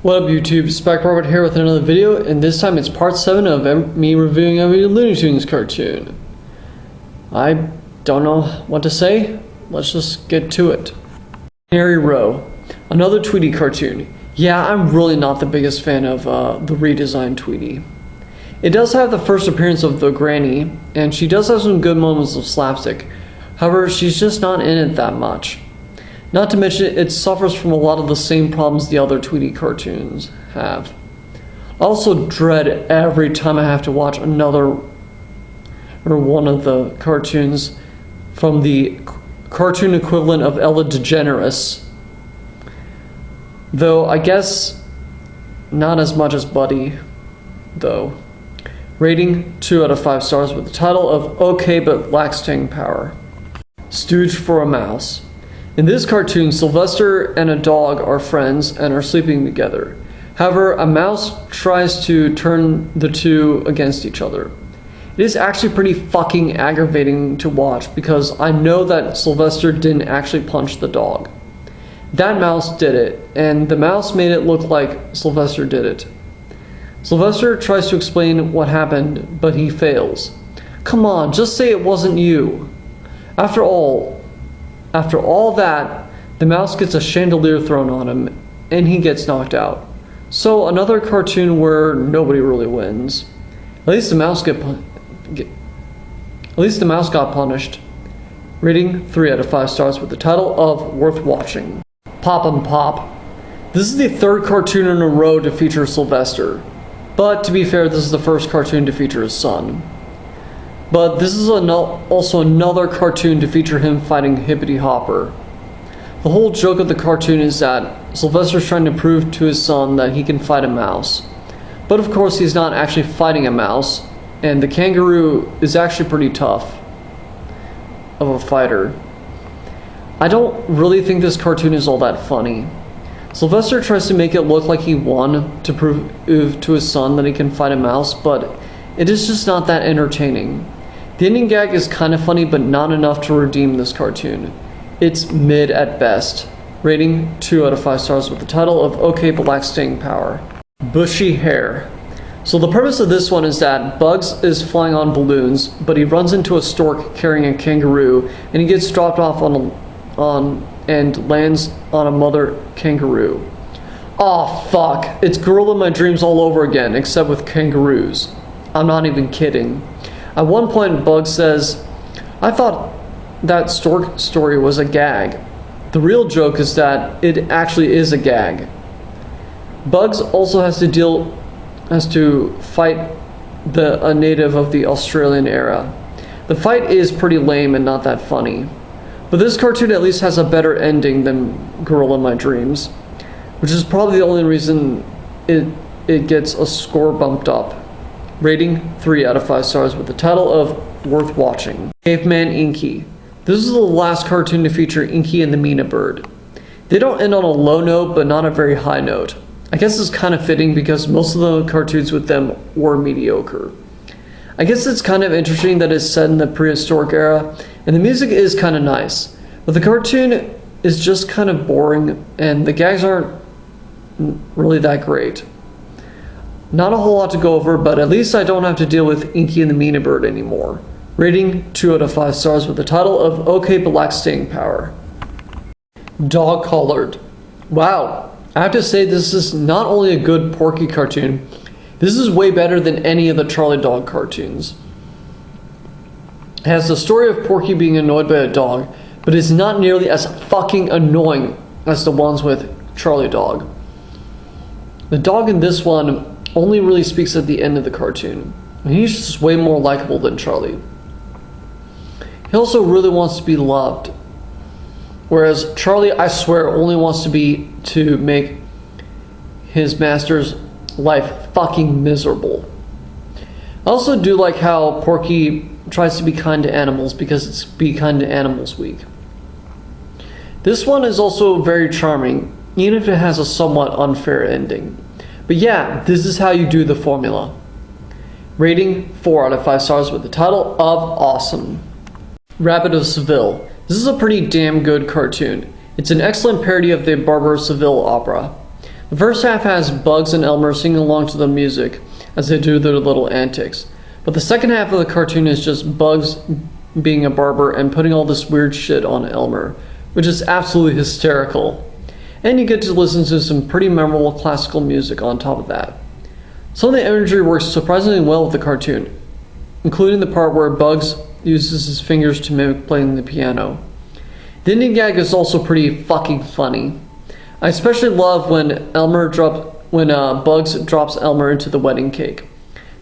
What up YouTube, Spec Robert here with another video, and this time it's part 7 of me reviewing a Looney Tunes cartoon. I don't know what to say, let's just get to it. Canary Row, another Tweety cartoon. Yeah, I'm really not the biggest fan of the redesigned Tweety. It does have the first appearance of the granny, and she does have some good moments of slapstick. However, she's just not in it that much. Not to mention, it suffers from a lot of the same problems the other Tweety cartoons have. I also dread every time I have to watch another or one of the cartoons from the cartoon equivalent of Ella DeGeneres. Though, I guess, not as much as Buddy, though. Rating 2 out of 5 stars with the title of Okay But Lacks Staying Power. Stooge for a Mouse. In this cartoon, Sylvester and a dog are friends and are sleeping together. However, a mouse tries to turn the two against each other. It is actually pretty fucking aggravating to watch because I know that Sylvester didn't actually punch the dog. That mouse did it, and the mouse made it look like Sylvester did it. Sylvester tries to explain what happened, but he fails. Come on, just say it wasn't you. After all that, the mouse gets a chandelier thrown on him, and he gets knocked out. So another cartoon where nobody really wins. At least the mouse got punished. Rating 3 out of 5 stars with the title of Worth Watching. Pop and Pop. This is the third cartoon in a row to feature Sylvester. But to be fair, this is the first cartoon to feature his son. But this is also another cartoon to feature him fighting Hippity Hopper. The whole joke of the cartoon is that Sylvester's trying to prove to his son that he can fight a mouse. But of course he's not actually fighting a mouse, and the kangaroo is actually pretty tough of a fighter. I don't really think this cartoon is all that funny. Sylvester tries to make it look like he won to prove to his son that he can fight a mouse, but it is just not that entertaining. The ending gag is kind of funny, but not enough to redeem this cartoon. It's mid at best. Rating 2 out of 5 stars with the title of Okay But Lacks Staying Power. Bushy Hair. So the premise of this one is that Bugs is flying on balloons, but he runs into a stork carrying a kangaroo, and he gets dropped off and lands on a mother kangaroo. Aw, fuck. It's Girl in My Dreams all over again, except with kangaroos. I'm not even kidding. At one point, Bugs says, I thought that stork story was a gag. The real joke is that it actually is a gag. Bugs also has to fight a native of the Australian era. The fight is pretty lame and not that funny. But this cartoon at least has a better ending than Girl in My Dreams, which is probably the only reason it gets a score bumped up. Rating 3 out of 5 stars with the title of Worth Watching. Caveman Inky. This is the last cartoon to feature Inky and the Mina Bird. They don't end on a low note, but not a very high note. I guess it's kind of fitting because most of the cartoons with them were mediocre. I guess it's kind of interesting that it's set in the prehistoric era, and the music is kind of nice. But the cartoon is just kind of boring, and the gags aren't really that great. Not a whole lot to go over, but at least I don't have to deal with Inky and the Mina Bird anymore. Rating 2 out of 5 stars with the title of Okay But Lacks Staying Power. Dog Collared. Wow, I have to say this is not only a good Porky cartoon, this is way better than any of the Charlie Dog cartoons. It has the story of Porky being annoyed by a dog, but it's not nearly as fucking annoying as the ones with Charlie Dog. The dog in this one only really speaks at the end of the cartoon, and he's just way more likable than Charlie. He also really wants to be loved, whereas Charlie, I swear, only wants to make his master's life fucking miserable. I also do like how Porky tries to be kind to animals because it's Be Kind to Animals Week. This one is also very charming, even if it has a somewhat unfair ending. But yeah, this is how you do the formula. Rating 4 out of 5 stars with the title of Awesome. Rabbit of Seville. This is a pretty damn good cartoon. It's an excellent parody of the Barber of Seville opera. The first half has Bugs and Elmer singing along to the music as they do their little antics. But the second half of the cartoon is just Bugs being a barber and putting all this weird shit on Elmer, which is absolutely hysterical. And you get to listen to some pretty memorable classical music on top of that. Some of the imagery works surprisingly well with the cartoon, including the part where Bugs uses his fingers to mimic playing the piano. The ending gag is also pretty fucking funny. I especially love when Bugs drops Elmer into the wedding cake.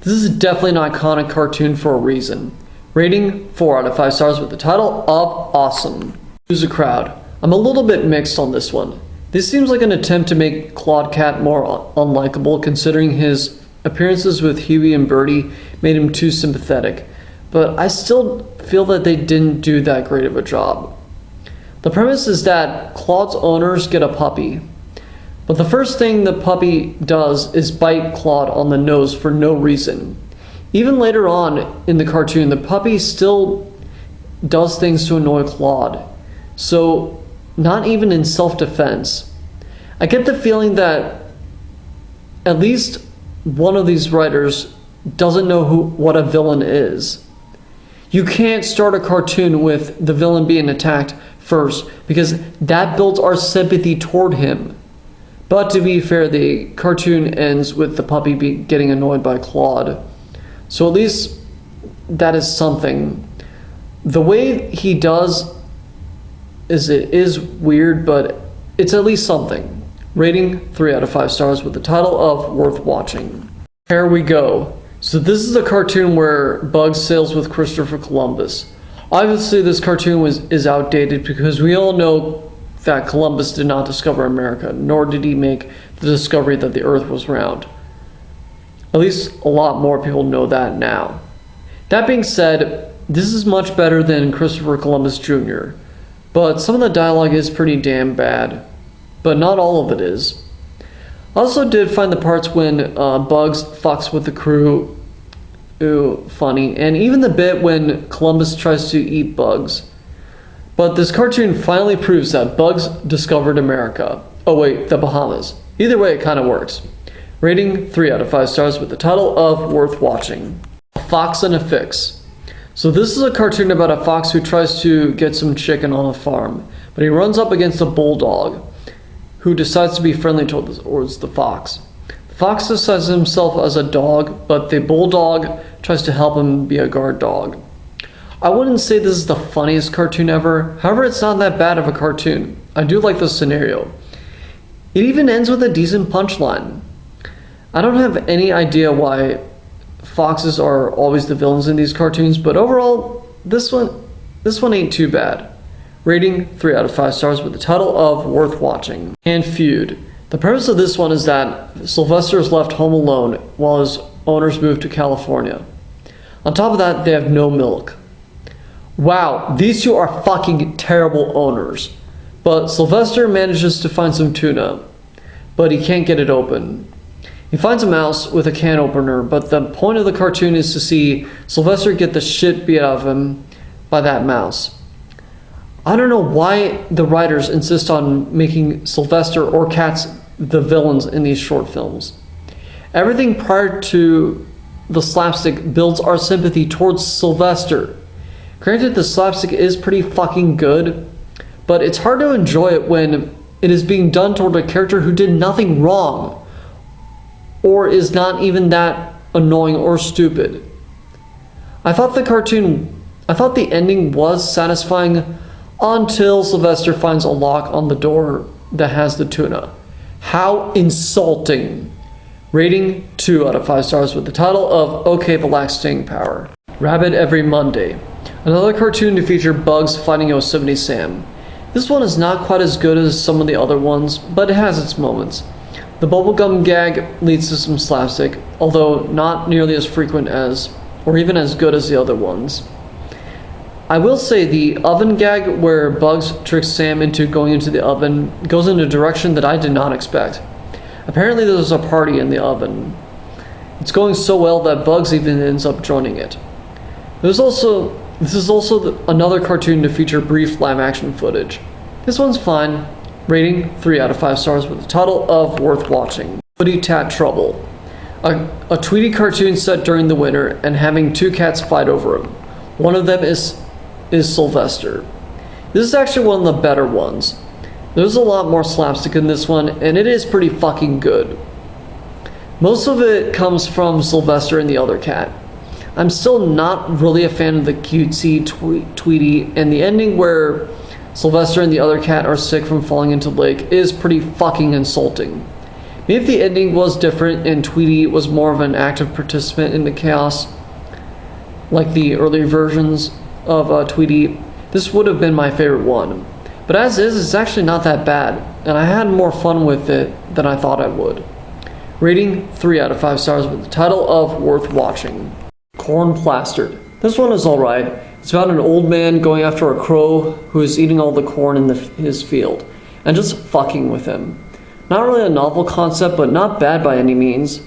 This is definitely an iconic cartoon for a reason. Rating 4 out of 5 stars with the title of Awesome. Who's a crowd? I'm a little bit mixed on this one. This seems like an attempt to make Claude Cat more unlikable, considering his appearances with Huey and Bertie made him too sympathetic, but I still feel that they didn't do that great of a job. The premise is that Claude's owners get a puppy, but the first thing the puppy does is bite Claude on the nose for no reason. Even later on in the cartoon, the puppy still does things to annoy Claude, so not even in self-defense. I get the feeling that at least one of these writers doesn't know what a villain is. You can't start a cartoon with the villain being attacked first, because that builds our sympathy toward him. But to be fair, the cartoon ends with the puppy getting annoyed by Claude. So at least that is something. The way he does it is weird, but it's at least something. Rating 3 out of 5 stars with the title of Worth Watching. Here we go. So this is a cartoon where Bugs sails with Christopher Columbus. Obviously this cartoon is outdated because we all know that Columbus did not discover America, nor did he make the discovery that the earth was round. At least a lot more people know that now. That being said, this is much better than Christopher Columbus Jr., but some of the dialogue is pretty damn bad, but not all of it is. I also did find the parts when Bugs fucks with the crew funny, and even the bit when Columbus tries to eat Bugs. But this cartoon finally proves that Bugs discovered America. Oh wait, the Bahamas. Either way, it kind of works. Rating 3 out of 5 stars with the title of Worth Watching. A Fox and a Fix. So this is a cartoon about a fox who tries to get some chicken on a farm, but he runs up against a bulldog who decides to be friendly towards the fox. The fox decides himself as a dog, but the bulldog tries to help him be a guard dog. I wouldn't say this is the funniest cartoon ever, however it's not that bad of a cartoon. I do like the scenario. It even ends with a decent punchline. I don't have any idea why foxes are always the villains in these cartoons, but overall, this one ain't too bad. Rating 3 out of 5 stars with the title of Worth Watching. And Feud. The premise of this one is that Sylvester is left home alone while his owners move to California. On top of that, they have no milk. Wow, these two are fucking terrible owners. But Sylvester manages to find some tuna, but he can't get it open. He finds a mouse with a can opener, but the point of the cartoon is to see Sylvester get the shit beat out of him by that mouse. I don't know why the writers insist on making Sylvester or cats the villains in these short films. Everything prior to the slapstick builds our sympathy towards Sylvester. Granted, the slapstick is pretty fucking good, but it's hard to enjoy it when it is being done toward a character who did nothing wrong, or is not even that annoying or stupid. I thought the ending was satisfying until Sylvester finds a lock on the door that has the tuna. How insulting. Rating 2 out of 5 stars with the title of OK the Lax Staying Power. Rabbit Every Monday. Another cartoon to feature Bugs fighting Yosemite Sam. This one is not quite as good as some of the other ones, but it has its moments. The bubblegum gag leads to some slapstick, although not nearly as frequent as, or even as good as the other ones. I will say the oven gag where Bugs tricks Sam into going into the oven goes in a direction that I did not expect. Apparently there's a party in the oven. It's going so well that Bugs even ends up joining it. This is also another cartoon to feature brief live action footage. This one's fine. Rating 3 out of 5 stars with the title of Worth Watching. Woody Tat Trouble. A Tweety cartoon set during the winter and having two cats fight over him. One of them is Sylvester. This is actually one of the better ones. There's a lot more slapstick in this one, and it is pretty fucking good. Most of it comes from Sylvester and the other cat. I'm still not really a fan of the cutesy Tweety, and the ending where Sylvester and the other cat are sick from falling into the lake is pretty fucking insulting. Maybe if the ending was different and Tweety was more of an active participant in the chaos, like the earlier versions of Tweety, this would have been my favorite one. But as is, it's actually not that bad, and I had more fun with it than I thought I would. Rating 3 out of 5 stars with the title of Worth Watching. Corn Plastered. This one is alright. It's about an old man going after a crow who is eating all the corn in his field, and just fucking with him. Not really a novel concept, but not bad by any means.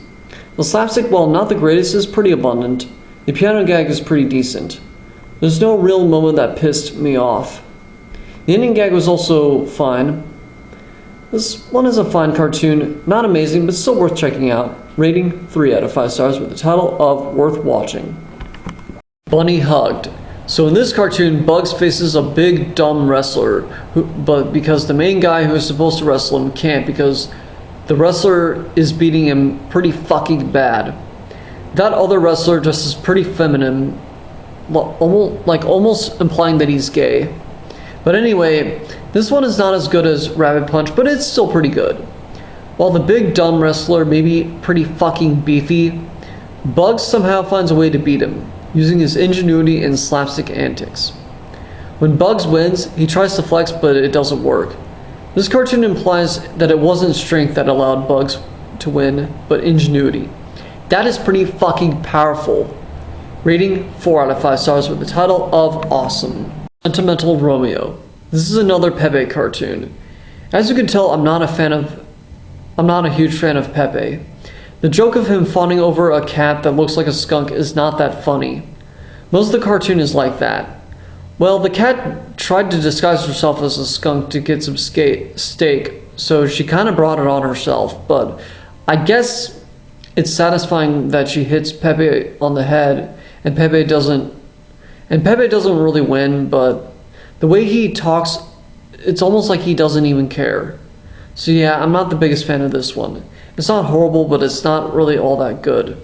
The slapstick, while not the greatest, is pretty abundant. The piano gag is pretty decent. There's no real moment that pissed me off. The ending gag was also fine. This one is a fine cartoon, not amazing, but still worth checking out. Rating 3 out of 5 stars with the title of Worth Watching. Bunny Hugged. So in this cartoon, Bugs faces a big dumb wrestler, but because the main guy who is supposed to wrestle him can't because the wrestler is beating him pretty fucking bad. That other wrestler just is pretty feminine, almost implying that he's gay. But anyway, this one is not as good as Rabbit Punch, but it's still pretty good. While the big dumb wrestler may be pretty fucking beefy, Bugs somehow finds a way to beat him, using his ingenuity and slapstick antics. When Bugs wins, he tries to flex, but it doesn't work. This cartoon implies that it wasn't strength that allowed Bugs to win, but ingenuity. That is pretty fucking powerful. Rating 4 out of 5 stars with the title of Awesome. Sentimental Romeo. This is another Pepe cartoon. As you can tell, I'm not a huge fan of Pepe. The joke of him fawning over a cat that looks like a skunk is not that funny. Most of the cartoon is like that. Well, the cat tried to disguise herself as a skunk to get some steak, so she kind of brought it on herself, but I guess it's satisfying that she hits Pepe on the head, and Pepe doesn't really win, but the way he talks, it's almost like he doesn't even care. So yeah, I'm not the biggest fan of this one. It's not horrible, but it's not really all that good.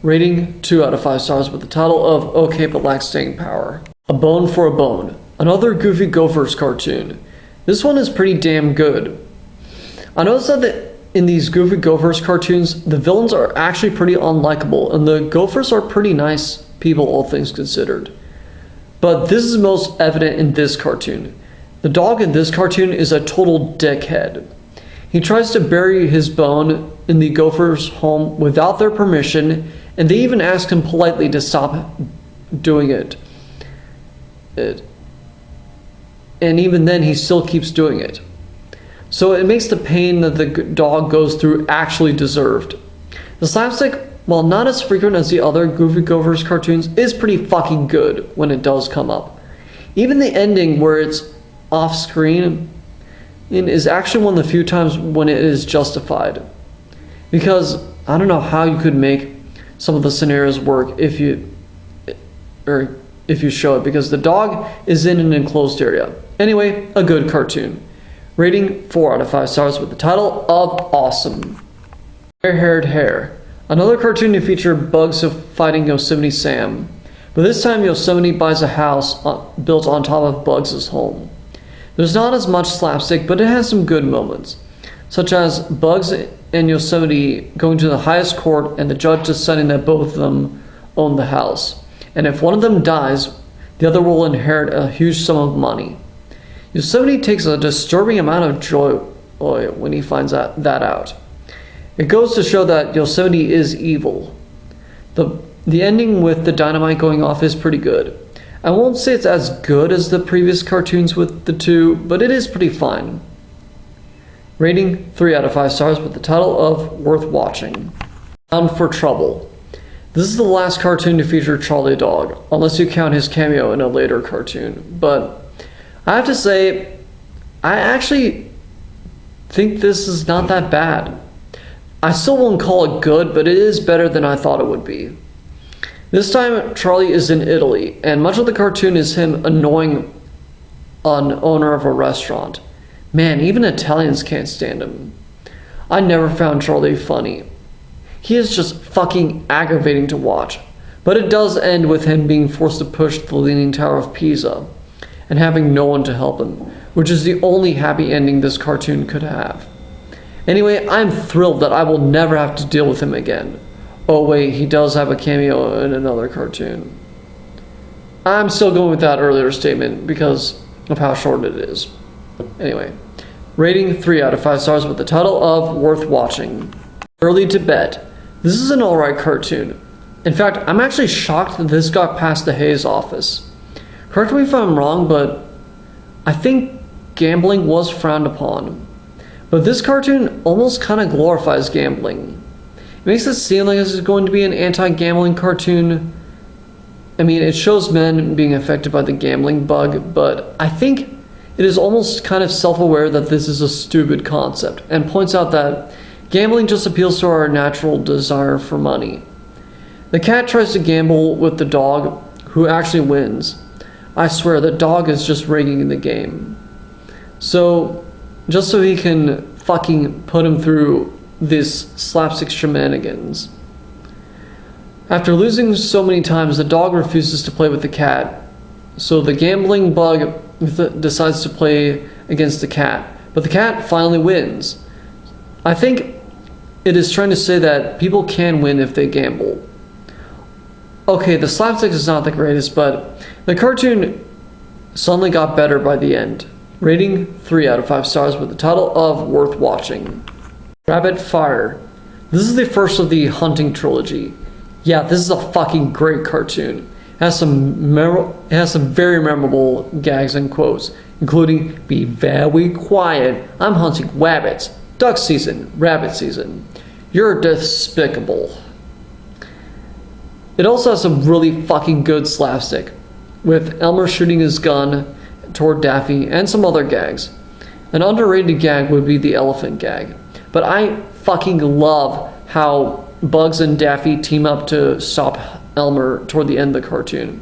Rating 2 out of 5 stars with the title of Okay But Lacks Staying Power. A Bone for a Bone. Another Goofy Gophers cartoon. This one is pretty damn good. I noticed that in these Goofy Gophers cartoons, the villains are actually pretty unlikable, and the Gophers are pretty nice people, all things considered. But this is most evident in this cartoon. The dog in this cartoon is a total dickhead. He tries to bury his bone in the Gophers' home without their permission, and they even ask him politely to stop doing it. And even then, he still keeps doing it. So it makes the pain that the dog goes through actually deserved. The slapstick, while not as frequent as the other Goofy Gophers cartoons, is pretty fucking good when it does come up. Even the ending where it's off screen is actually one of the few times when it is justified. Because I don't know how you could make some of the scenarios work if you show it, because the dog is in an enclosed area. Anyway, a good cartoon. Rating 4 out of 5 stars with the title of Awesome. Fair-Haired Hare. Another cartoon to feature Bugs fighting Yosemite Sam. But this time Yosemite buys a house built on top of Bugs' home. There's not as much slapstick, but it has some good moments, such as Bugs and Yosemite going to the highest court and the judge deciding that both of them own the house. And if one of them dies, the other will inherit a huge sum of money. Yosemite takes a disturbing amount of joy when he finds that out. It goes to show that Yosemite is evil. The ending with the dynamite going off is pretty good. I won't say it's as good as the previous cartoons with the two, but it is pretty fine. Rating 3 out of 5 stars with the title of Worth Watching. Bound for Trouble. This is the last cartoon to feature Charlie Dog, unless you count his cameo in a later cartoon. But I have to say, I actually think this is not that bad. I still won't call it good, but it is better than I thought it would be. This time, Charlie is in Italy, and much of the cartoon is him annoying an owner of a restaurant. Man, even Italians can't stand him. I never found Charlie funny. He is just fucking aggravating to watch. But it does end with him being forced to push the Leaning Tower of Pisa and having no one to help him, which is the only happy ending this cartoon could have. Anyway, I'm thrilled that I will never have to deal with him again. Oh wait, he does have a cameo in another cartoon. I'm still going with that earlier statement because of how short it is. Anyway, rating 3 out of 5 stars with the title of Worth Watching. Early to Bed. This is an alright cartoon. In fact, I'm actually shocked that this got past the Hayes office. Correct me if I'm wrong, but I think gambling was frowned upon. But this cartoon almost kind of glorifies gambling. It makes it seem like this is going to be an anti-gambling cartoon. I mean, it shows men being affected by the gambling bug, but I think it is almost kind of self-aware that this is a stupid concept, and points out that gambling just appeals to our natural desire for money. The cat tries to gamble with the dog, who actually wins. I swear, the dog is just rigging the game. Just so he can fucking put him through this slapstick shenanigans. After losing so many times, the dog refuses to play with the cat. So the gambling bug decides to play against the cat. But the cat finally wins. I think it is trying to say that people can win if they gamble. Okay, the slapstick is not the greatest, but the cartoon suddenly got better by the end. Rating 3 out of 5 stars with the title of Worth Watching. Rabbit Fire. This is the first of the Hunting trilogy. Yeah, this is a fucking great cartoon. It has some very memorable gags and quotes, including, "Be very quiet, I'm hunting rabbits. Duck season, rabbit season. You're despicable." It also has some really fucking good slapstick, with Elmer shooting his gun toward Daffy and some other gags. An underrated gag would be the elephant gag, but I fucking love how Bugs and Daffy team up to stop Elmer toward the end of the cartoon.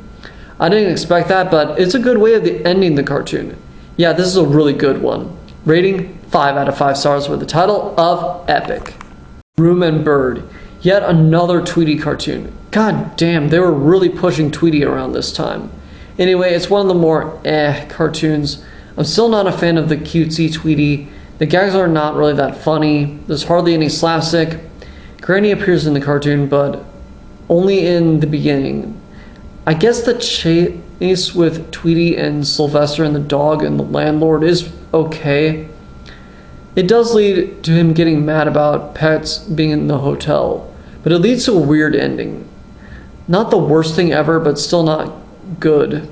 I didn't expect that, but it's a good way of ending the cartoon. Yeah, this is a really good one. Rating 5 out of 5 stars with the title of Epic. Room and Bird. Yet another Tweety cartoon. God damn, they were really pushing Tweety around this time. Anyway, it's one of the more cartoons. I'm still not a fan of the cutesy Tweety. The gags are not really that funny. There's hardly any slapstick. Granny appears in the cartoon, but only in the beginning. I guess the chase with Tweety and Sylvester and the dog and the landlord is okay. It does lead to him getting mad about pets being in the hotel, but it leads to a weird ending. Not the worst thing ever, but still not good.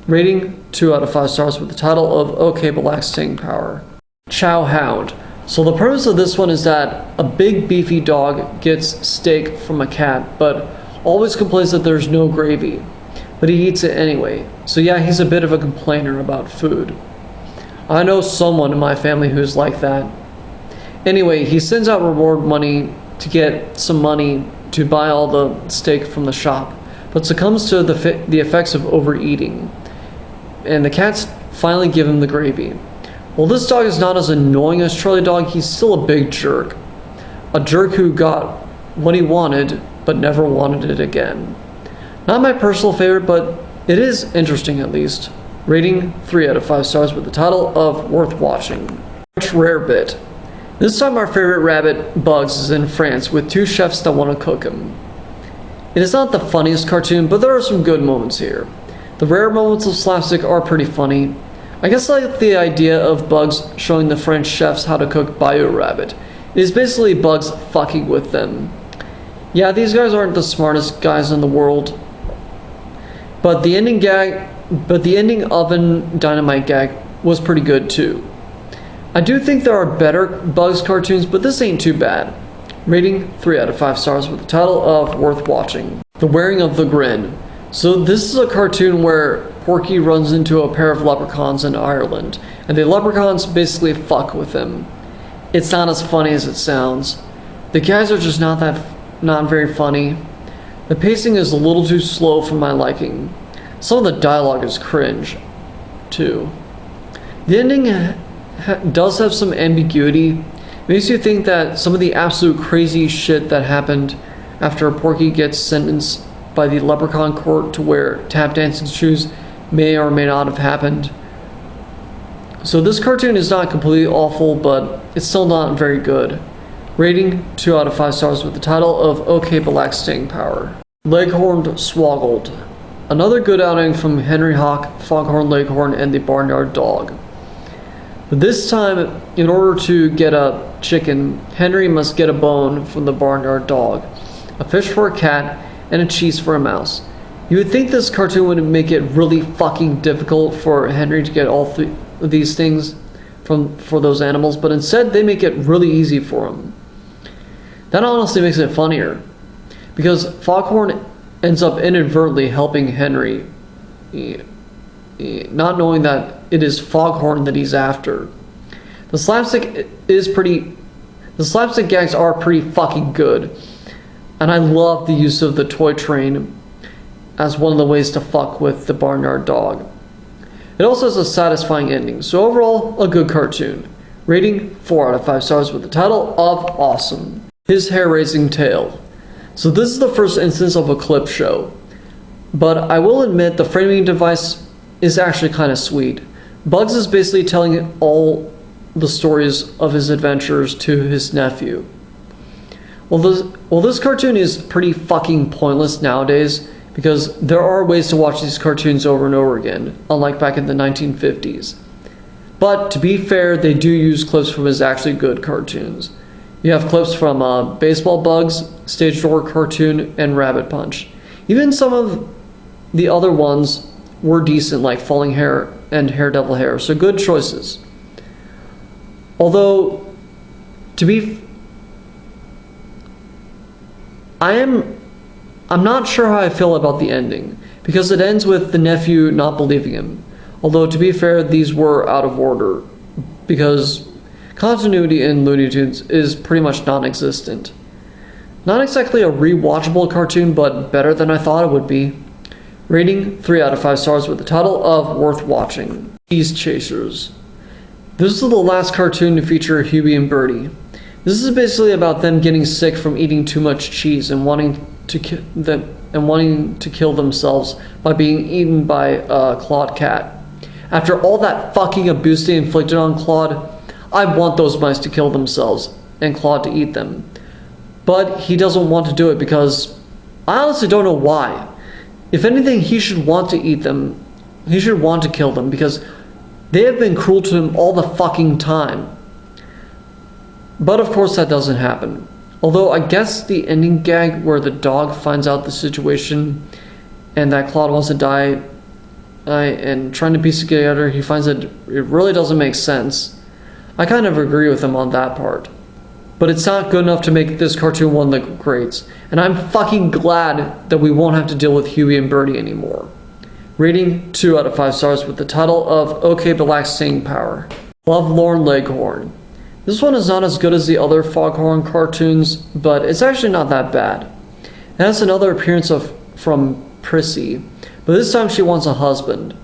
Rating 2 out of 5 stars with the title of Okay but lacks staying power. Chow Hound. So the premise of this one is that a big beefy dog gets steak from a cat, but always complains that there's no gravy. But he eats it anyway. So yeah, he's a bit of a complainer about food. I know someone in my family who's like that. Anyway, he sends out reward money to get some money to buy all the steak from the shop, but succumbs to the effects of overeating. And the cats finally give him the gravy. While this dog is not as annoying as Charlie Dog, he's still a big jerk. A jerk who got what he wanted, but never wanted it again. Not my personal favorite, but it is interesting at least. Rating 3 out of 5 stars with the title of Worth Watching. Rare Bit. This time our favorite rabbit, Bugs, is in France with 2 chefs that want to cook him. It is not the funniest cartoon, but there are some good moments here. The rare moments of slapstick are pretty funny. I guess I like the idea of Bugs showing the French chefs how to cook Bayou Rabbit. It is basically Bugs fucking with them. Yeah, these guys aren't the smartest guys in the world. But the ending oven dynamite gag was pretty good too. I do think there are better Bugs cartoons, but this ain't too bad. Rating 3 out of 5 stars with the title of Worth Watching. The Wearing of the Grin. So this is a cartoon where Porky runs into a pair of leprechauns in Ireland, and the leprechauns basically fuck with him. it's not as funny as it sounds. The guys are just not very funny. The pacing is a little too slow for my liking. Some of the dialogue is cringe, too. The ending does have some ambiguity. It makes you think that some of the absolute crazy shit that happened after Porky gets sentenced by the Leprechaun Court to wear tap dancing shoes may or may not have happened. So this cartoon is not completely awful, but it's still not very good. Rating 2 out of 5 stars with the title of OK but lacks staying power. Leghorn Swoggled. Another good outing from Henry Hawk, Foghorn Leghorn, and the Barnyard Dog. But this time, in order to get a chicken, Henry must get a bone from the Barnyard Dog, a fish for a cat, and a cheese for a mouse. You would think this cartoon would make it really fucking difficult for Henry to get all three of these things for those animals, but instead they make it really easy for him. That honestly makes it funnier, because Foghorn ends up inadvertently helping Henry, not knowing that it is Foghorn that he's after. The slapstick gags are pretty fucking good, and I love the use of the toy train as one of the ways to fuck with the Barnyard Dog. It also has a satisfying ending, so overall, a good cartoon. Rating 4 out of 5 stars with the title of Awesome. His Hair-Raising Tale. So this is the first instance of a clip show, but I will admit the framing device is actually kind of sweet. Bugs is basically telling all the stories of his adventures to his nephew. Well, this cartoon is pretty fucking pointless nowadays, because there are ways to watch these cartoons over and over again, unlike back in the 1950s. But to be fair, they do use clips from his actually good cartoons. You have clips from Baseball Bugs, Stage Door Cartoon, and Rabbit Punch. Even some of the other ones were decent, like Falling Hair and Hair Devil Hair, so good choices. Although, I'm not sure how I feel about the ending, because it ends with the nephew not believing him. Although, to be fair, these were out of order, because continuity in Looney Tunes is pretty much non-existent. Not exactly a rewatchable cartoon, but better than I thought it would be. Rating 3 out of 5 stars with the title of Worth Watching. Cheese Chasers. This is the last cartoon to feature Huey and Bertie. This is basically about them getting sick from eating too much cheese and wanting to kill themselves by being eaten by a Claude cat. After all that fucking abuse they inflicted on Claude, I want those mice to kill themselves and Claude to eat them. But he doesn't want to do it because I honestly don't know why. If anything, he should want to eat them. He should want to kill them because they have been cruel to him all the fucking time. But of course that doesn't happen. Although I guess the ending gag where the dog finds out the situation and that Claude wants to die and trying to piece it together, he finds that it really doesn't make sense. I kind of agree with him on that part. But it's not good enough to make this cartoon one of the greats. And I'm fucking glad that we won't have to deal with Huey and Bertie anymore. Rating 2 out of 5 stars with the title of OK but lacks staying power. Lovelorn Leghorn. This one is not as good as the other Foghorn cartoons, but it's actually not that bad. It has another appearance from Prissy, but this time she wants a husband.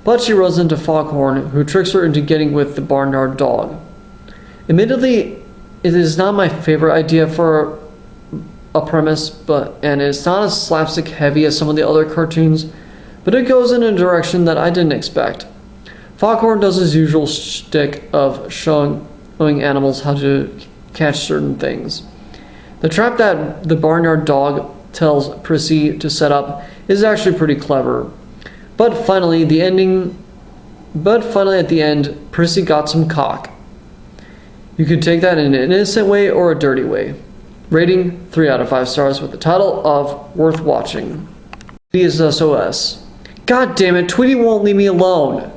But she runs into Foghorn, who tricks her into getting with the Barnyard Dog. Admittedly, it is not my favorite idea for a premise, and it's not as slapstick heavy as some of the other cartoons, but it goes in a direction that I didn't expect. Foghorn does his usual shtick of showing animals how to catch certain things. The trap that the Barnyard Dog tells Prissy to set up is actually pretty clever. But finally, at the end, Prissy got some cock. You could take that in an innocent way or a dirty way. Rating 3 out of 5 stars with the title of Worth Watching. Tweety's SOS. God damn it, Tweety won't leave me alone.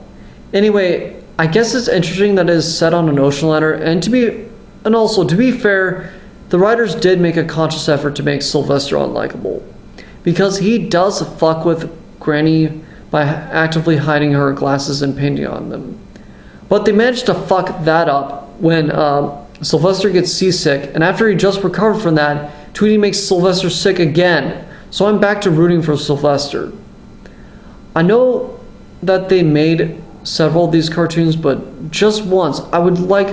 Anyway, I guess it's interesting that it is set on an ocean liner, and also to be fair, the writers did make a conscious effort to make Sylvester unlikable, because he does fuck with Granny by actively hiding her glasses and painting on them. But they managed to fuck that up when Sylvester gets seasick, and after he just recovered from that, Tweety makes Sylvester sick again. So I'm back to rooting for Sylvester. I know that they made several of these cartoons, but just once, I would like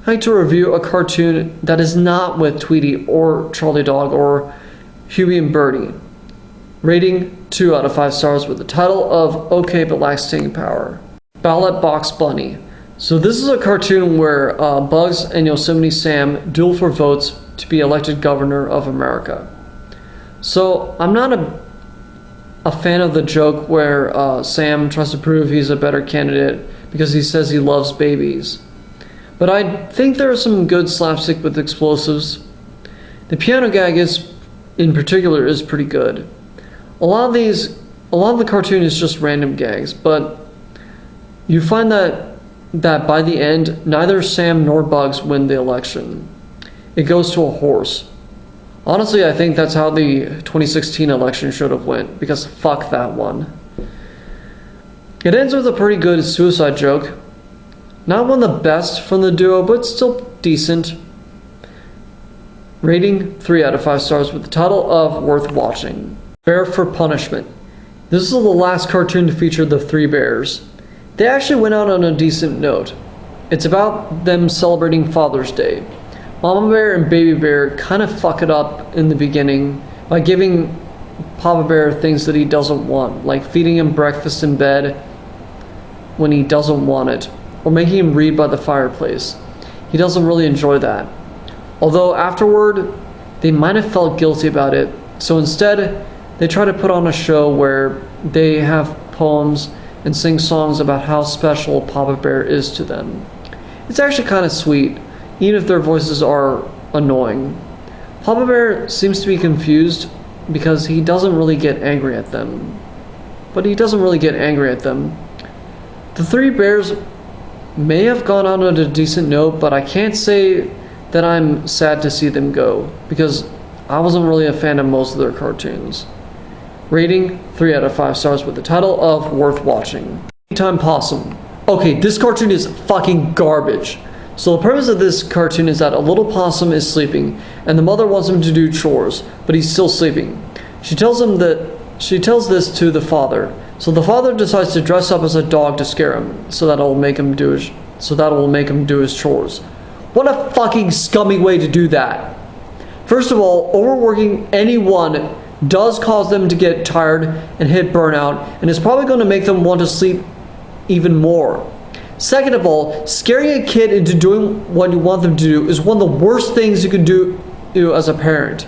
to review a cartoon that is not with Tweety or Charlie Dog or Huey and Bertie. Rating 2 out of 5 stars with the title of Okay But Lacks Staying Power. Ballot Box Bunny. So this is a cartoon where Bugs and Yosemite Sam duel for votes to be elected governor of America. So I'm not a fan of the joke where Sam tries to prove he's a better candidate because he says he loves babies. But I think there is some good slapstick with explosives. The piano gag in particular is pretty good. A lot of the cartoon is just random gags, but you find that by the end, neither Sam nor Bugs win the election. It goes to a horse. Honestly, I think that's how the 2016 election should have went, because fuck that one. It ends with a pretty good suicide joke. Not one of the best from the duo, but still decent. Rating 3 out of 5 stars with the title of Worth Watching. Bear for Punishment. This is the last cartoon to feature the three bears. They actually went out on a decent note. It's about them celebrating Father's Day. Mama Bear and Baby Bear kind of fuck it up in the beginning by giving Papa Bear things that he doesn't want, like feeding him breakfast in bed when he doesn't want it, or making him read by the fireplace. He doesn't really enjoy that. Although afterward, they might have felt guilty about it, so instead, they try to put on a show where they have poems and sing songs about how special Papa Bear is to them. It's actually kind of sweet, even if their voices are annoying. Papa Bear seems to be confused because he doesn't really get angry at them. The three bears may have gone on a decent note, but I can't say that I'm sad to see them go, because I wasn't really a fan of most of their cartoons. Rating 3 out of 5 stars with the title of Worth Watching. Time Possum. Okay, this cartoon is fucking garbage. So the premise of this cartoon is that a little possum is sleeping, and the mother wants him to do chores, but he's still sleeping. She tells this to the father. So the father decides to dress up as a dog to scare him, so that will make him do his chores. What a fucking scummy way to do that. First of all, overworking anyone does cause them to get tired and hit burnout, and is probably going to make them want to sleep even more. Second of all, scaring a kid into doing what you want them to do is one of the worst things you can do as a parent.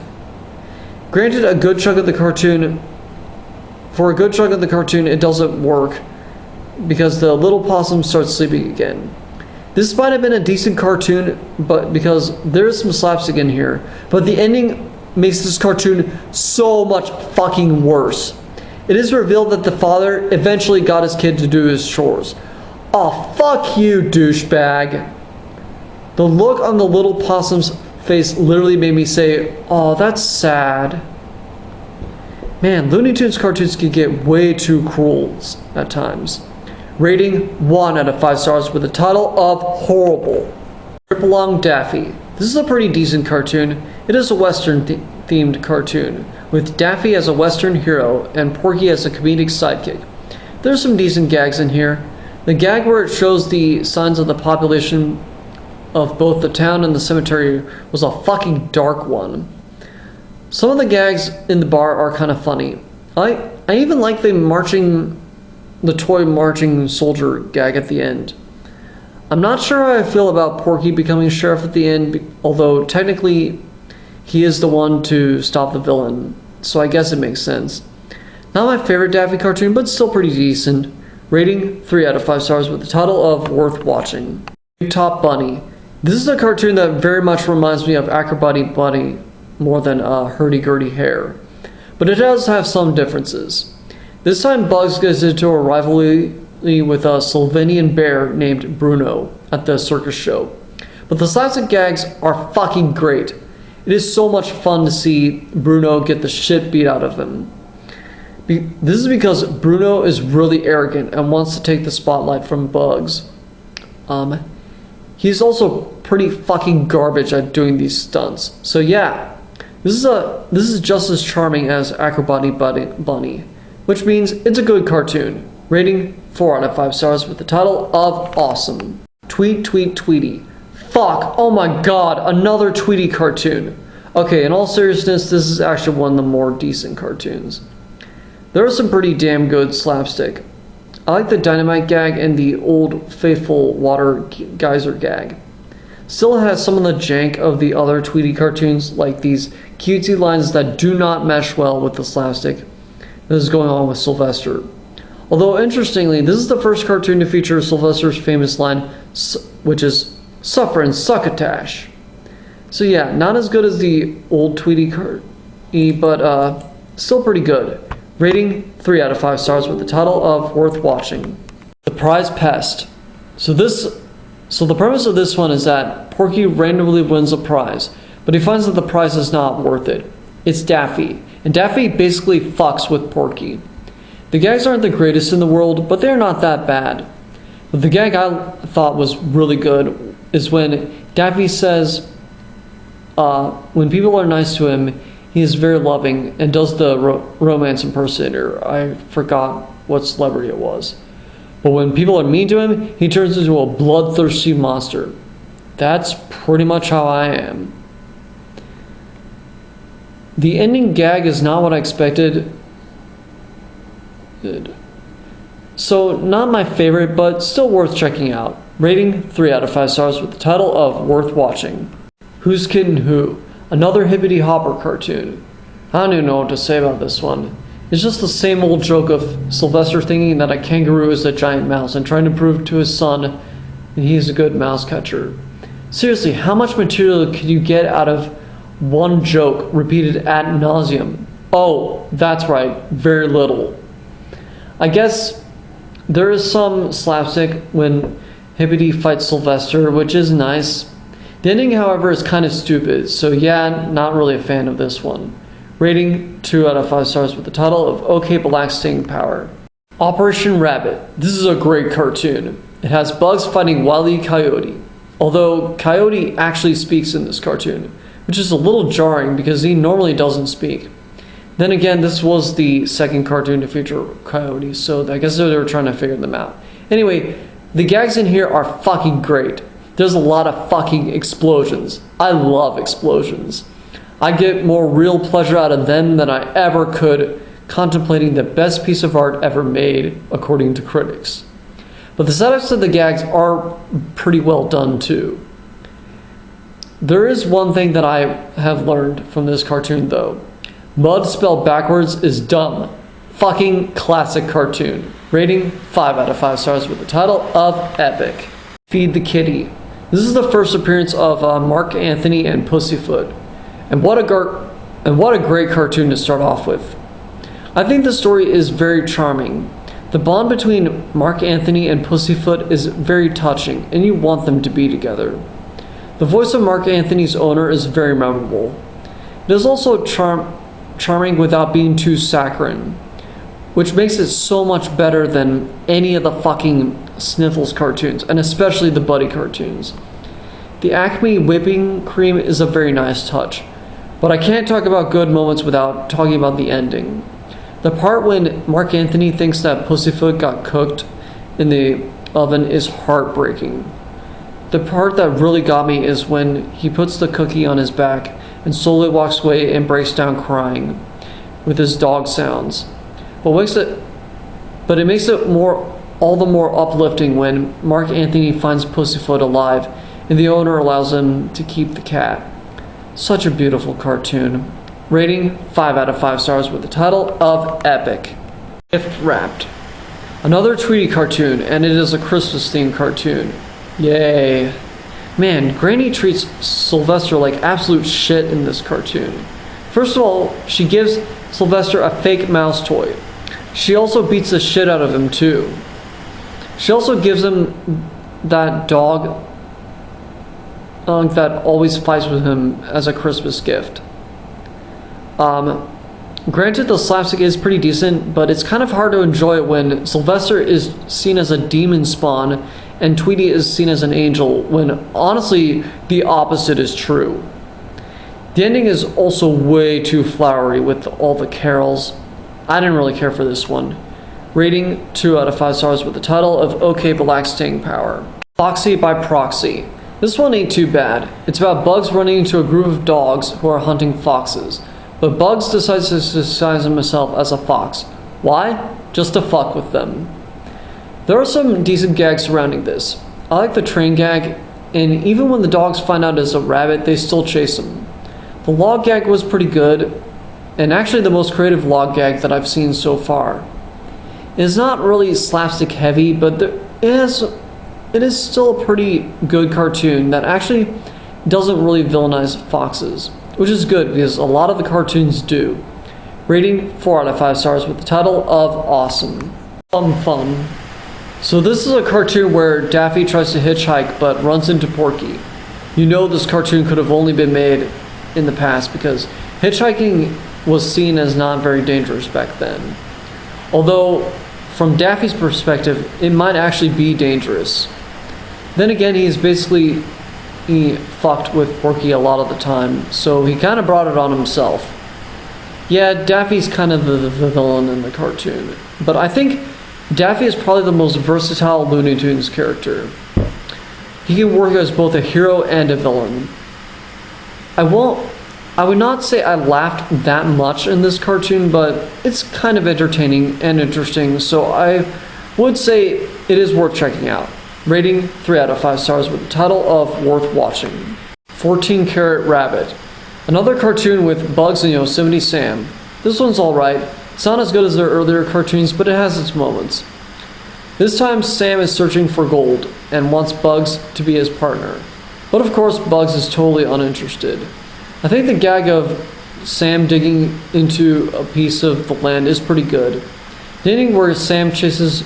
Granted, for a good chunk of the cartoon, it doesn't work because the little possum starts sleeping again. This might have been a decent cartoon, but because there's some slapstick in here, but the ending makes this cartoon so much fucking worse. It is revealed that the father eventually got his kid to do his chores. Oh, fuck you, douchebag. The look on the little possum's face literally made me say, oh, that's sad. Man, Looney Tunes cartoons can get way too cruel at times. Rating 1 out of 5 stars with the title of Horrible. Rip Along Daffy. This is a pretty decent cartoon. It is a Western themed cartoon, with Daffy as a Western hero and Porky as a comedic sidekick. There's some decent gags in here. The gag where it shows the signs of the population of both the town and the cemetery was a fucking dark one. Some of the gags in the bar are kind of funny. I even like the toy marching soldier gag at the end. I'm not sure how I feel about Porky becoming sheriff at the end, although technically he is the one to stop the villain, so I guess it makes sense. Not my favorite Daffy cartoon, but still pretty decent. Rating 3 out of 5 stars with the title of Worth Watching. Big Top Bunny. This is a cartoon that very much reminds me of Acrobati Bunny more than Hurdy-Gurdy Hare, but it does have some differences. This time Bugs gets into a rivalry with a Slovenian bear named Bruno at the circus show. But the slapstick gags are fucking great. It is so much fun to see Bruno get the shit beat out of him. This is because Bruno is really arrogant and wants to take the spotlight from Bugs. He he's also pretty fucking garbage at doing these stunts. So yeah, this is just as charming as Acrobati Bunny, which means it's a good cartoon. Rating 4 out of 5 stars with the title of awesome. Tweet, tweet, Tweety. Fuck, oh my god, another Tweety cartoon. Okay, in all seriousness, this is actually one of the more decent cartoons. There are some pretty damn good slapstick. I like the dynamite gag and the old faithful water geyser gag. Still has some of the jank of the other Tweety cartoons, like these cutesy lines that do not mesh well with the slapstick that is going on with Sylvester. Although interestingly, this is the first cartoon to feature Sylvester's famous line, which is "Sufferin' succotash." So yeah, not as good as the old Tweety but still pretty good. Rating 3 out of 5 stars with the title of worth watching. The Prize Pest. So the premise of this one is that Porky randomly wins a prize, but he finds that the prize is not worth it. It's Daffy, and Daffy basically fucks with Porky. The gags aren't the greatest in the world, but they're not that bad. But the gag I thought was really good is when Daffy says, when people are nice to him, he is very loving and does the romance impersonator. I forgot what celebrity it was. But when people are mean to him, he turns into a bloodthirsty monster. That's pretty much how I am. The ending gag is not what I expected. So, not my favorite, but still worth checking out. Rating 3 out of 5 stars with the title of worth watching. Who's Kiddin' Who? Another Hippity Hopper cartoon. I don't even know what to say about this one. It's just the same old joke of Sylvester thinking that a kangaroo is a giant mouse and trying to prove to his son that he's a good mouse catcher. Seriously, how much material can you get out of one joke repeated ad nauseum? Oh, that's right, very little. I guess there is some slapstick when Hippity fights Sylvester, which is nice. The ending, however, is kind of stupid, so yeah, not really a fan of this one. Rating 2 out of 5 stars with the title of OK Black Sting Power. Operation Rabbit. This is a great cartoon. It has Bugs fighting Wile E. Coyote. Although Coyote actually speaks in this cartoon, which is a little jarring because he normally doesn't speak. Then again, this was the second cartoon to feature Coyote, so I guess they were trying to figure them out. Anyway, the gags in here are fucking great. There's a lot of fucking explosions. I love explosions. I get more real pleasure out of them than I ever could contemplating the best piece of art ever made, according to critics. But the setups of the gags are pretty well done too. There is one thing that I have learned from this cartoon though. Mud spelled backwards is dumb. Fucking classic cartoon. Rating 5 out of 5 stars with the title of epic. Feed the Kitty. This is the first appearance of Mark Anthony and Pussyfoot. And what a great cartoon to start off with. I think the story is very charming. The bond between Mark Anthony and Pussyfoot is very touching, and you want them to be together. The voice of Mark Anthony's owner is very memorable. It is also charming without being too saccharine, which makes it so much better than any of the fucking Sniffles cartoons, and especially the Buddy cartoons. The Acme whipping cream is a very nice touch, but I can't talk about good moments without talking about the ending. The part when Mark Anthony thinks that Pussyfoot got cooked in the oven is heartbreaking. The part that really got me is when he puts the cookie on his back and slowly walks away and breaks down crying with his dog sounds. But it makes it all the more uplifting when Mark Anthony finds Pussyfoot alive and the owner allows him to keep the cat. Such a beautiful cartoon. Rating 5 out of 5 stars with the title of epic. Gift Wrapped. Another Tweety cartoon, and it is a Christmas themed cartoon. Yay. Man, Granny treats Sylvester like absolute shit in this cartoon. First of all, she gives Sylvester a fake mouse toy. She also beats the shit out of him too. She also gives him that dog that always fights with him as a Christmas gift. Granted, the slapstick is pretty decent, but it's kind of hard to enjoy it when Sylvester is seen as a demon spawn and Tweety is seen as an angel, when honestly, the opposite is true. The ending is also way too flowery with all the carols. I didn't really care for this one. Rating 2 out of 5 stars with the title of OK Black Staying Power. Foxy by Proxy. This one ain't too bad. It's about Bugs running into a group of dogs who are hunting foxes. But Bugs decides to disguise himself as a fox. Why? Just to fuck with them. There are some decent gags surrounding this. I like the train gag, and even when the dogs find out it's a rabbit, they still chase him. The log gag was pretty good, and actually the most creative log gag that I've seen so far. It is not really slapstick heavy, but it is still a pretty good cartoon that actually doesn't really villainize foxes, which is good because a lot of the cartoons do. Rating 4 out of 5 stars with the title of Awesome. Fun. So this is a cartoon where Daffy tries to hitchhike but runs into Porky. You know this cartoon could have only been made in the past because hitchhiking was seen as not very dangerous back then. Although, from Daffy's perspective, it might actually be dangerous. Then again, he's basically fucked with Porky a lot of the time, so he kind of brought it on himself. Yeah, Daffy's kind of the villain in the cartoon, but I think Daffy is probably the most versatile Looney Tunes character. He can work as both a hero and a villain. I would not say I laughed that much in this cartoon, but it's kind of entertaining and interesting, so I would say it is worth checking out. Rating 3 out of 5 stars with the title of Worth Watching. 14 Karat Rabbit. Another cartoon with Bugs and Yosemite Sam. This one's alright. It's not as good as their earlier cartoons, but it has its moments. This time Sam is searching for gold and wants Bugs to be his partner. But of course Bugs is totally uninterested. I think the gag of Sam digging into a piece of the land is pretty good. The ending where Sam chases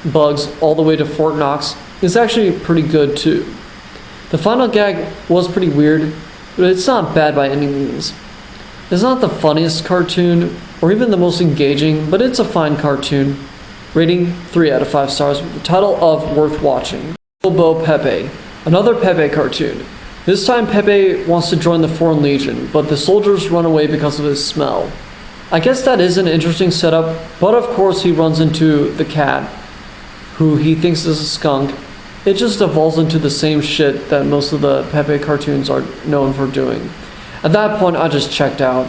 Bugs all the way to Fort Knox is actually pretty good too. The final gag was pretty weird, but it's not bad by any means. It's not the funniest cartoon or even the most engaging, but it's a fine cartoon. Rating 3 out of 5 stars with the title of Worth Watching. Bilbo Pepe. Another Pepe cartoon. This time Pepe wants to join the Foreign Legion, but the soldiers run away because of his smell. I guess that is an interesting setup, but of course he runs into the cat, who he thinks is a skunk. It just evolves into the same shit that most of the Pepe cartoons are known for doing. At that point, I just checked out.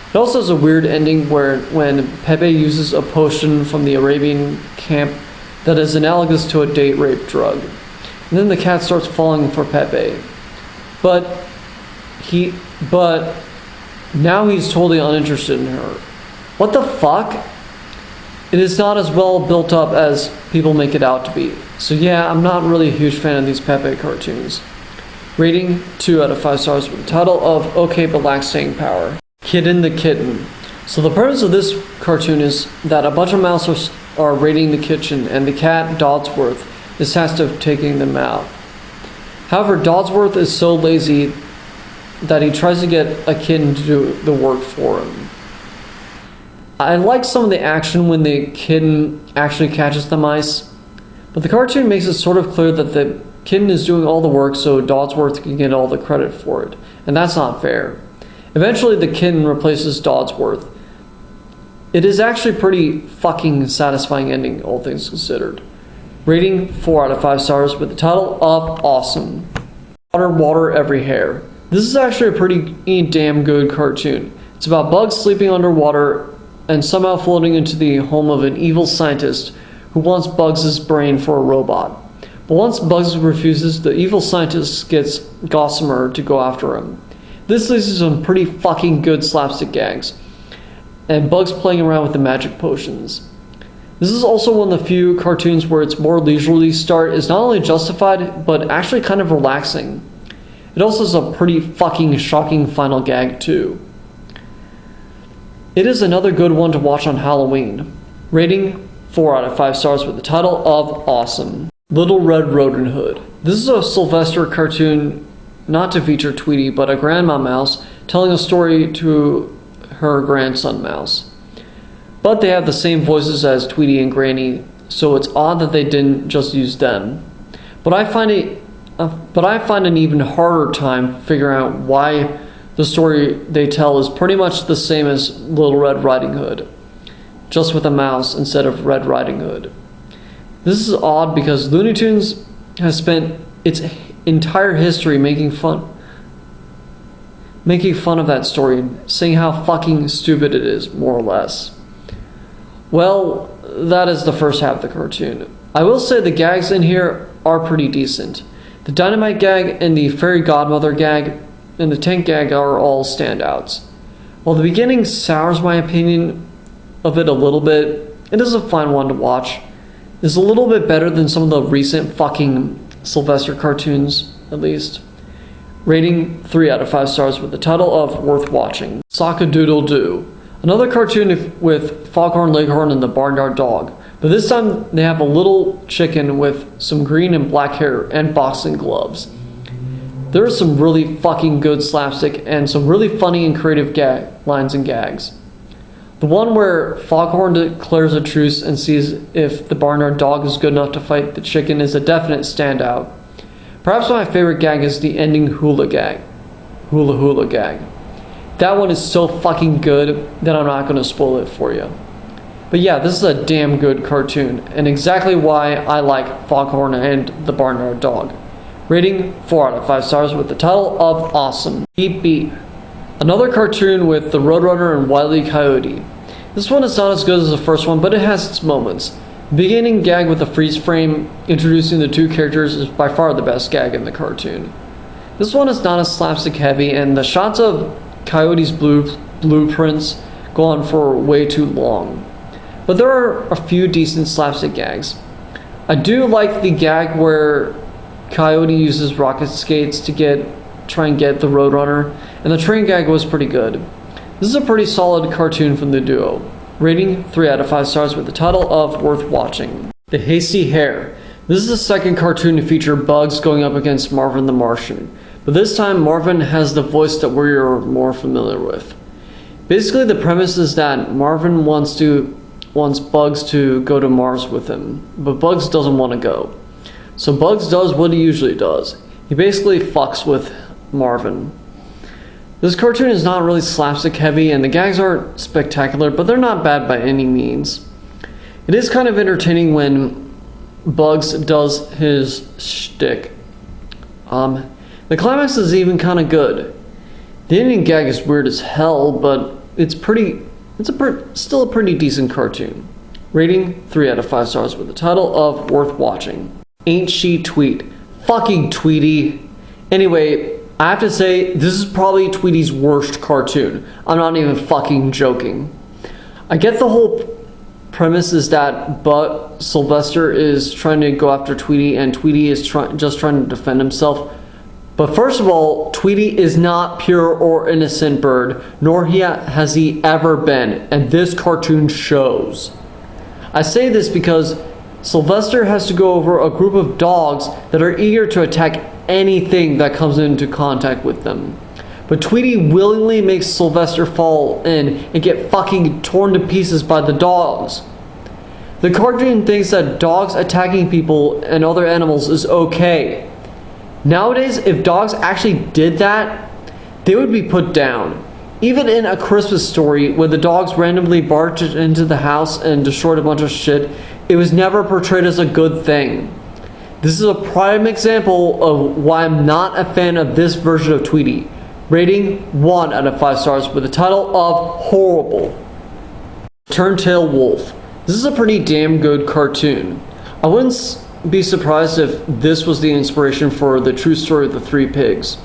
It also has a weird ending when Pepe uses a potion from the Arabian camp that is analogous to a date rape drug. And then the cat starts falling for Pepe. But now he's totally uninterested in her. What the fuck? It is not as well built up as people make it out to be. So yeah, I'm not really a huge fan of these Pepe cartoons. Rating 2 out of 5 stars with the title of OK Black Staying Power. Kitten the Kitten. So the premise of this cartoon is that a bunch of mice are raiding the kitchen and the cat, Dodsworth, is tasked with taking them out. However, Dodsworth is so lazy that he tries to get a kitten to do the work for him. I like some of the action when the kitten actually catches the mice, but the cartoon makes it sort of clear that the kitten is doing all the work so Dodsworth can get all the credit for it, and that's not fair. Eventually the kitten replaces Dodsworth. It is actually pretty fucking satisfying ending, all things considered. Rating 4 out of 5 stars with the title of Awesome. Water Every Hair. This is actually a pretty damn good cartoon. It's about Bugs sleeping underwater and somehow floating into the home of an evil scientist who wants Bugs' brain for a robot. But once Bugs refuses, the evil scientist gets Gossamer to go after him. This leads to some pretty fucking good slapstick gags, and Bugs playing around with the magic potions. This is also one of the few cartoons where its more leisurely start is not only justified, but actually kind of relaxing. It also has a pretty fucking shocking final gag too. It is another good one to watch on Halloween. Rating 4 out of 5 stars with the title of Awesome. Little Red Riding Hood. This is a Sylvester cartoon not to feature Tweety, but a grandma mouse telling a story to her grandson mouse. But they have the same voices as Tweety and Granny, so it's odd that they didn't just use them. But I find an even harder time figuring out why the story they tell is pretty much the same as Little Red Riding Hood, just with a mouse instead of Red Riding Hood. This is odd because Looney Tunes has spent its entire history making fun of that story, saying how fucking stupid it is, more or less. Well, that is the first half of the cartoon. I will say the gags in here are pretty decent. The dynamite gag and the fairy godmother gag and the tank gag are all standouts. While the beginning sours my opinion of it a little bit, it is a fine one to watch. It's a little bit better than some of the recent fucking Sylvester cartoons, at least. Rating 3 out of 5 stars with the title of Worth Watching. Sock-a-Doodle-Doo. Another cartoon with Foghorn Leghorn and the Barnyard Dog. But this time they have a little chicken with some green and black hair and boxing gloves. There are some really fucking good slapstick and some really funny and creative lines and gags. The one where Foghorn declares a truce and sees if the Barnyard Dog is good enough to fight the chicken is a definite standout. Perhaps my favorite gag is the ending hula gag. Hula gag. That one is so fucking good that I'm not going to spoil it for you. But yeah, this is a damn good cartoon, and exactly why I like Foghorn and the Barnyard Dog. Rating 4 out of 5 stars with the title of Awesome. Beep Beep. Another cartoon with the Roadrunner and Wile E. Coyote. This one is not as good as the first one, but it has its moments. The beginning gag with the freeze frame introducing the two characters is by far the best gag in the cartoon. This one is not as slapstick heavy, and the shots of Coyote's blueprints go on for way too long. But there are a few decent slapstick gags. I do like the gag where Coyote uses rocket skates to try and get the Roadrunner, and the train gag was pretty good. This is a pretty solid cartoon from the duo. Rating 3 out of 5 stars with the title of Worth Watching. The Hasty Hare. This is the second cartoon to feature Bugs going up against Marvin the Martian, but this time Marvin has the voice that we're more familiar with. Basically the premise is that Marvin wants Bugs to go to Mars with him, but Bugs doesn't want to go. So Bugs does what he usually does. He basically fucks with Marvin. This cartoon is not really slapstick heavy and the gags aren't spectacular, but they're not bad by any means. It is kind of entertaining when Bugs does his shtick. The climax is even kind of good. The ending gag is weird as hell, but it's still a pretty decent cartoon. Rating 3 out of 5 stars with the title of Worth Watching. Ain't She Tweet? Fucking Tweety. Anyway, I have to say, this is probably Tweety's worst cartoon. I'm not even fucking joking. I get the whole premise is that Sylvester is trying to go after Tweety and Tweety is just trying to defend himself. But first of all, Tweety is not pure or innocent bird, nor has he ever been, and this cartoon shows. I say this because Sylvester has to go over a group of dogs that are eager to attack anything that comes into contact with them. But Tweety willingly makes Sylvester fall in and get fucking torn to pieces by the dogs. The cartoon thinks that dogs attacking people and other animals is okay. Nowadays, if dogs actually did that, they would be put down. Even in A Christmas Story, when the dogs randomly barged into the house and destroyed a bunch of shit, it was never portrayed as a good thing. This is a prime example of why I'm not a fan of this version of Tweety. Rating 1 out of 5 stars with the title of Horrible. Turntail Wolf. This is a pretty damn good cartoon. I wouldn't be surprised if this was the inspiration for the true story of the three pigs.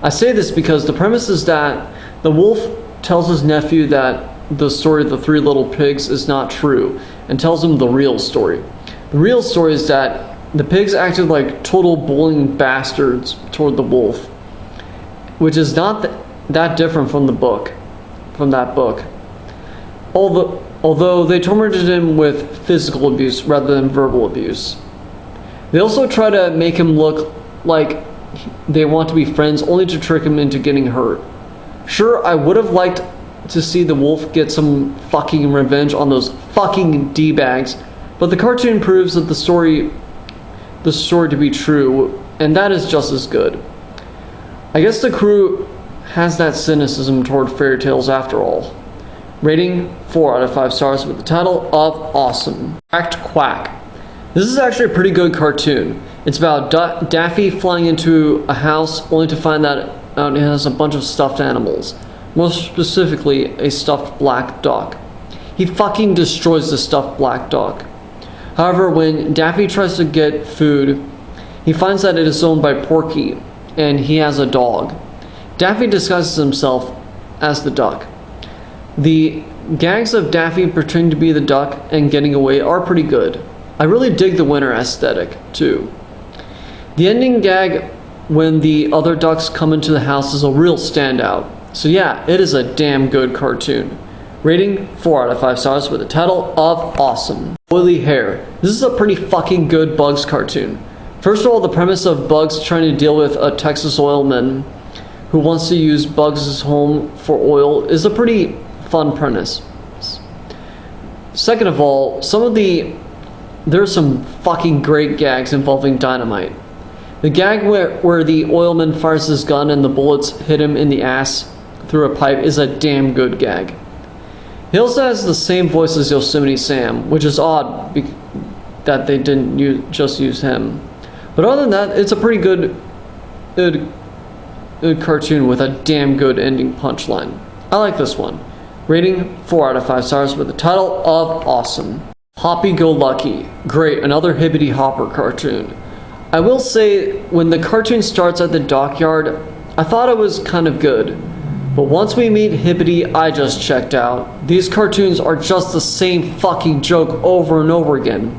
I say this because the premise is that the wolf tells his nephew that the story of the three little pigs is not true and tells him the real story. The real story is that the pigs acted like total bullying bastards toward the wolf, which is not that different from that book. Although they tormented him with physical abuse rather than verbal abuse. They also try to make him look like they want to be friends only to trick him into getting hurt. Sure, I would have liked to see the wolf get some fucking revenge on those fucking D-bags, but the cartoon proves that the story the story to be true, and that is just as good. I guess the crew has that cynicism toward fairy tales after all. Rating 4 out of 5 stars with the title of Awesome. Cracked Quack. This is actually a pretty good cartoon. It's about Daffy flying into a house only to find that it has a bunch of stuffed animals. More specifically, a stuffed black duck. He fucking destroys the stuffed black duck. However, when Daffy tries to get food, he finds that it is owned by Porky, and he has a dog. Daffy disguises himself as the duck. The gags of Daffy pretending to be the duck and getting away are pretty good. I really dig the winter aesthetic, too. The ending gag when the other ducks come into the house is a real standout. So yeah, it is a damn good cartoon. Rating 4 out of 5 stars with the title of Awesome. Oily Hair. This is a pretty fucking good Bugs cartoon. First of all, the premise of Bugs trying to deal with a Texas oilman who wants to use Bugs' home for oil is a pretty fun premise. Second of all, there's some fucking great gags involving dynamite. The gag where the oilman fires his gun and the bullets hit him in the ass through a pipe is a damn good gag. He also has the same voice as Yosemite Sam, which is odd that they didn't just use him. But other than that, it's a pretty good cartoon with a damn good ending punchline. I like this one. Rating 4 out of 5 stars with the title of Awesome. Hoppy Go Lucky. Great, another Hibbity Hopper cartoon. I will say, when the cartoon starts at the dockyard, I thought it was kind of good. But once we meet Hibbity, I just checked out. These cartoons are just the same fucking joke over and over again.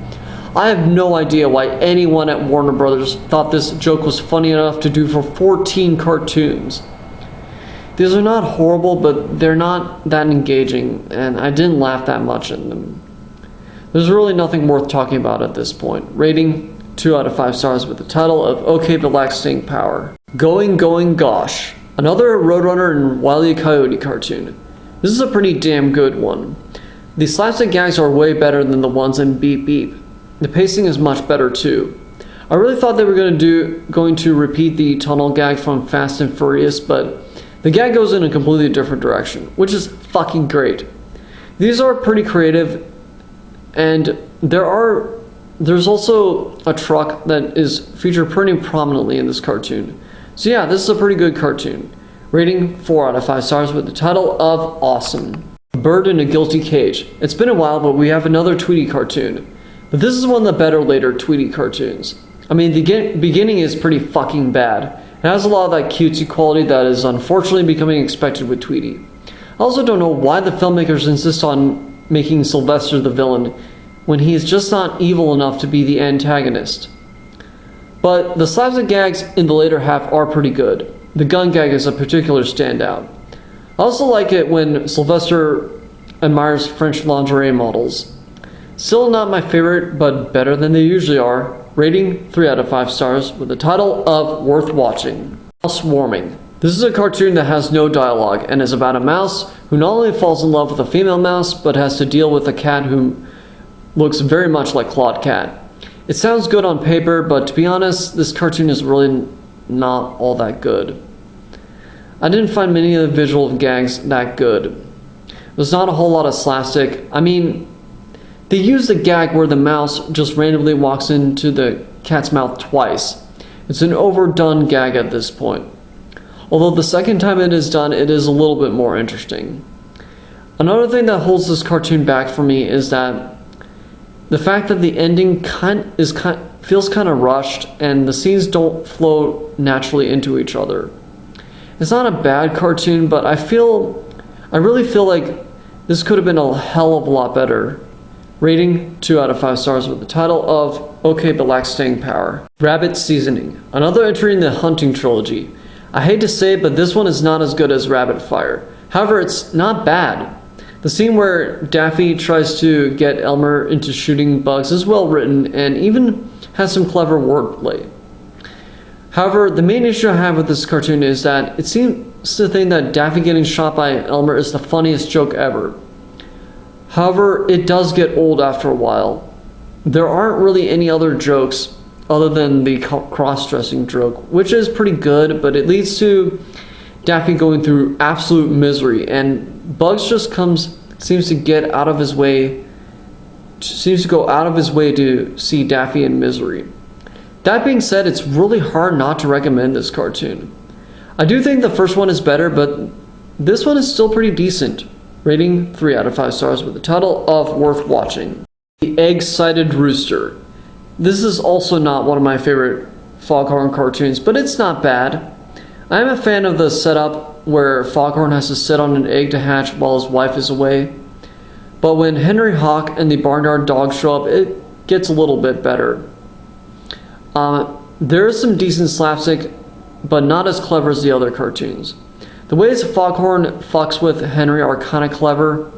I have no idea why anyone at Warner Brothers thought this joke was funny enough to do for 14 cartoons. These are not horrible, but they're not that engaging, and I didn't laugh that much in them. There's really nothing worth talking about at this point. Rating 2 out of 5 stars with the title of OK but Lacks Staying Power. Going Gosh. Another Roadrunner and Wile E. Coyote cartoon. This is a pretty damn good one. The slapstick gags are way better than the ones in Beep Beep. The pacing is much better too. I really thought they were going to repeat the tunnel gag from Fast and Furious, but the gag goes in a completely different direction, which is fucking great. These are pretty creative, and there's also a truck that is featured pretty prominently in this cartoon. So yeah, this is a pretty good cartoon. Rating 4 out of 5 stars with the title of Awesome. Bird in a Guilty Cage. It's been a while, but we have another Tweety cartoon. But this is one of the better later Tweety cartoons. I mean, the beginning is pretty fucking bad. It has a lot of that cutesy quality that is unfortunately becoming expected with Tweety. I also don't know why the filmmakers insist on making Sylvester the villain when he is just not evil enough to be the antagonist. But the slapstick gags in the later half are pretty good. The gun gag is a particular standout. I also like it when Sylvester admires French lingerie models. Still not my favorite, but better than they usually are. Rating 3 out of 5 stars with the title of Worth Watching. Housewarming. This is a cartoon that has no dialogue and is about a mouse who not only falls in love with a female mouse, but has to deal with a cat who looks very much like Claude Cat. It sounds good on paper, but to be honest, this cartoon is really not all that good. I didn't find many of the visual gags that good. There's not a whole lot of slapstick. I mean, they use the gag where the mouse just randomly walks into the cat's mouth twice. It's an overdone gag at this point. Although the second time it is done, it is a little bit more interesting. Another thing that holds this cartoon back for me is that the fact that the ending feels kind of rushed and the scenes don't flow naturally into each other. It's not a bad cartoon, but I really feel like this could have been a hell of a lot better. Rating 2 out of 5 stars with the title of OK but Lacks Staying Power. Rabbit Seasoning. Another entry in the Hunting trilogy. I hate to say it, but this one is not as good as Rabbit Fire. However, it's not bad. The scene where Daffy tries to get Elmer into shooting bugs is well written and even has some clever wordplay. However, the main issue I have with this cartoon is that it seems to think that Daffy getting shot by Elmer is the funniest joke ever. However, it does get old after a while. There aren't really any other jokes other than the cross-dressing joke, which is pretty good, but it leads to Daffy going through absolute misery, and Bugs just seems to go out of his way to see Daffy in misery. That being said, it's really hard not to recommend this cartoon. I do think the first one is better, but this one is still pretty decent. Rating 3 out of 5 stars with the title of Worth Watching. The Egg-Sided Rooster. This is also not one of my favorite Foghorn cartoons, but it's not bad. I am a fan of the setup where Foghorn has to sit on an egg to hatch while his wife is away. But when Henry Hawk and the Barnyard Dog show up, it gets a little bit better. There is some decent slapstick, but not as clever as the other cartoons. The ways Foghorn fucks with Henry are kind of clever.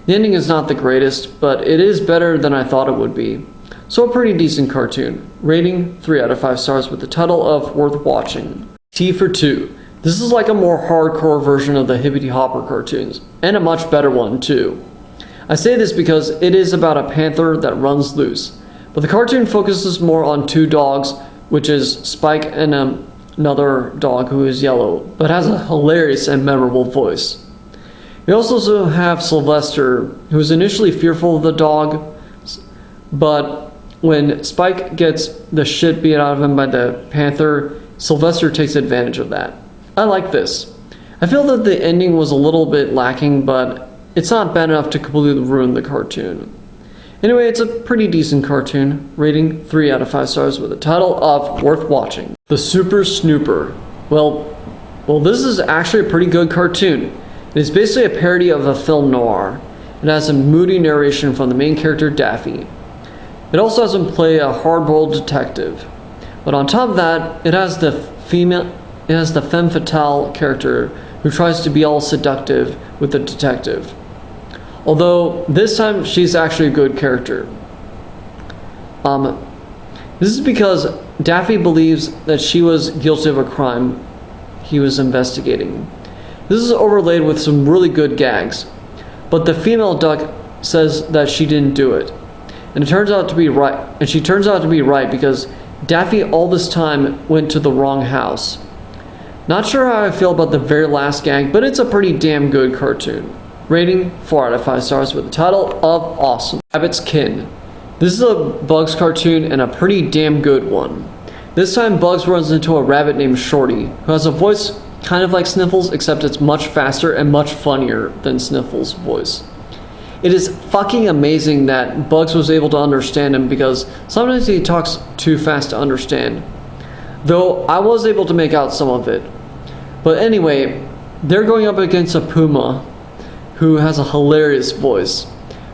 The ending is not the greatest, but it is better than I thought it would be. So a pretty decent cartoon. Rating 3 out of 5 stars with the title of Worth Watching. T for 2. This is like a more hardcore version of the Hippity Hopper cartoons, and a much better one too. I say this because it is about a panther that runs loose, but the cartoon focuses more on two dogs, which is Spike and another dog who is yellow, but has a hilarious and memorable voice. We also have Sylvester, who is initially fearful of the dog, but when Spike gets the shit beat out of him by the panther, Sylvester takes advantage of that. I like this. I feel that the ending was a little bit lacking, but it's not bad enough to completely ruin the cartoon. Anyway, it's a pretty decent cartoon. Rating 3 out of 5 stars with the title of Worth Watching. The Super Snooper. Well, this is actually a pretty good cartoon. It is basically a parody of a film noir. It has a moody narration from the main character, Daffy. It also has him play a hard-boiled detective. But on top of that, it has the femme fatale character who tries to be all seductive with the detective. Although, this time, she's actually a good character. This is because Daffy believes that she was guilty of a crime he was investigating. This is overlaid with some really good gags, but the female duck says that she didn't do it. And it turns out to be right, and she turns out to be right because Daffy all this time went to the wrong house. Not sure how I feel about the very last gag, but it's a pretty damn good cartoon. Rating 4 out of 5 stars with the title of Awesome. Rabbit's Kin. This is a Bugs cartoon and a pretty damn good one. This time Bugs runs into a rabbit named Shorty, who has a voice kind of like Sniffles, except it's much faster and much funnier than Sniffles' voice. It is fucking amazing that Bugs was able to understand him because sometimes he talks too fast to understand. Though I was able to make out some of it. But anyway, they're going up against a puma who has a hilarious voice.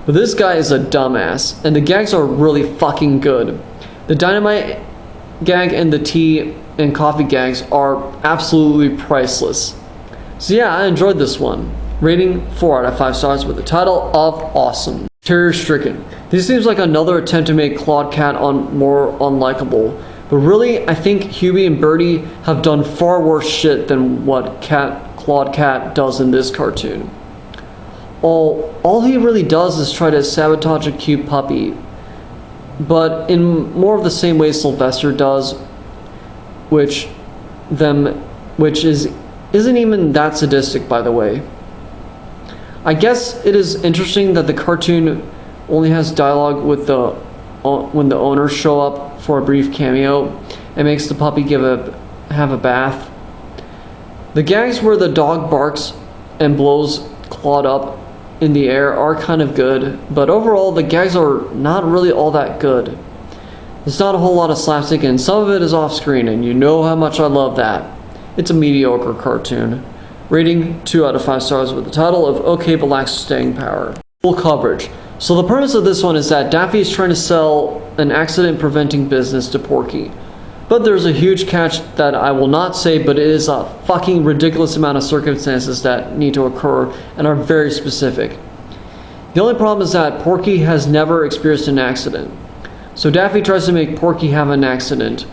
But this guy is a dumbass, and the gags are really fucking good. The dynamite gag and the tea and coffee gags are absolutely priceless. So yeah, I enjoyed this one. Rating 4 out of 5 stars with the title of Awesome. Terror Stricken. This seems like another attempt to make Claude Cat more unlikable. But really, I think Hubie and Bertie have done far worse shit than what Claude Cat does in this cartoon. All he really does is try to sabotage a cute puppy, but in more of the same way Sylvester does, which isn't even that sadistic, by the way. I guess it is interesting that the cartoon only has dialogue with when the owners show up for a brief cameo and makes the puppy have a bath. The gags where the dog barks and blows Claude up in the air are kind of good, but overall the gags are not really all that good. There's not a whole lot of slapstick, and some of it is off screen, and you know how much I love that. It's a mediocre cartoon. Rating 2 out of 5 stars with the title of OK but lacks staying power. Full coverage. So the premise of this one is that Daffy is trying to sell an accident preventing business to Porky. But there's a huge catch that I will not say, but it is a fucking ridiculous amount of circumstances that need to occur and are very specific. The only problem is that Porky has never experienced an accident. So Daffy tries to make Porky have an accident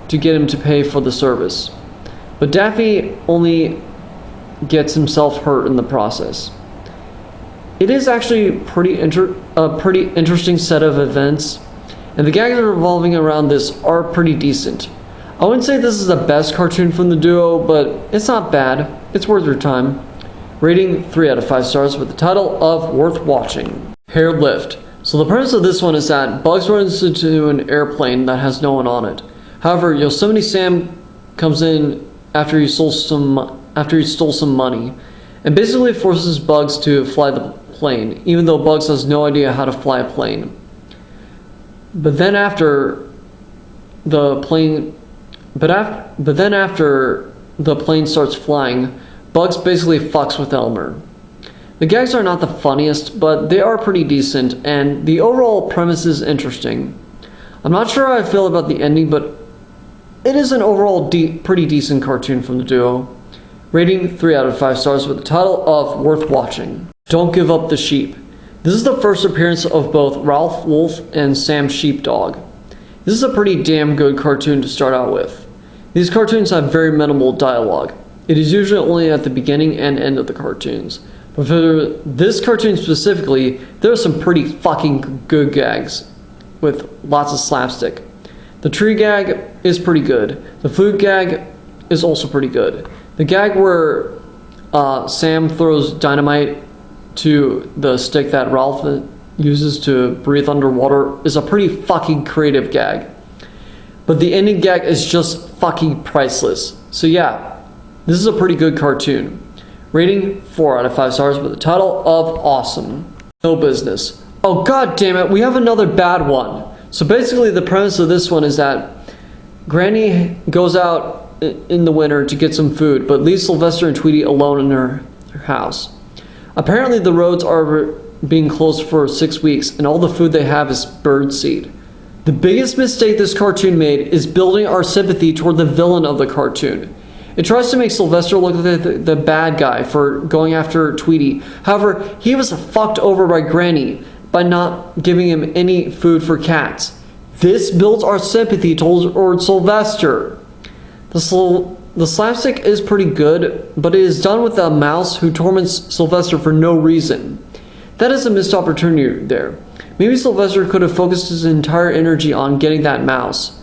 to get him to pay for the service. But Daffy only gets himself hurt in the process. It is actually a pretty interesting set of events, and the gags revolving around this are pretty decent. I wouldn't say this is the best cartoon from the duo, but it's not bad. It's worth your time. Rating 3 out of 5 stars with the title of Worth Watching. Hair Lift. So the premise of this one is that Bugs runs into an airplane that has no one on it. However, Yosemite Sam comes in after he stole some money, and basically forces Bugs to fly the plane, even though Bugs has no idea how to fly a plane. But then after the plane starts flying, Bugs basically fucks with Elmer. The gags are not the funniest, but they are pretty decent, and the overall premise is interesting. I'm not sure how I feel about the ending, but it is an overall pretty decent cartoon from the duo. Rating 3 out of 5 stars with the title of Worth Watching. Don't Give Up the Sheep. This is the first appearance of both Ralph Wolf and Sam Sheepdog. This is a pretty damn good cartoon to start out with. These cartoons have very minimal dialogue. It is usually only at the beginning and end of the cartoons. But for this cartoon specifically, there are some pretty fucking good gags with lots of slapstick. The tree gag is pretty good. The food gag is also pretty good. The gag where Sam throws dynamite to the stick that Ralph uses to breathe underwater is a pretty fucking creative gag. But the ending gag is just fucking priceless. So yeah, this is a pretty good cartoon. Rating 4 out of 5 stars with the title of Awesome. No Business. Oh god damn it, we have another bad one. So basically the premise of this one is that Granny goes out in the winter to get some food, but leaves Sylvester and Tweety alone in her house. Apparently the roads are being closed for 6 weeks, and all the food they have is birdseed. The biggest mistake this cartoon made is building our sympathy toward the villain of the cartoon. It tries to make Sylvester look like the bad guy for going after Tweety. However, he was fucked over by Granny by not giving him any food for cats. This builds our sympathy toward Sylvester. The slapstick is pretty good, but it is done with a mouse who torments Sylvester for no reason. That is a missed opportunity there. Maybe Sylvester could have focused his entire energy on getting that mouse.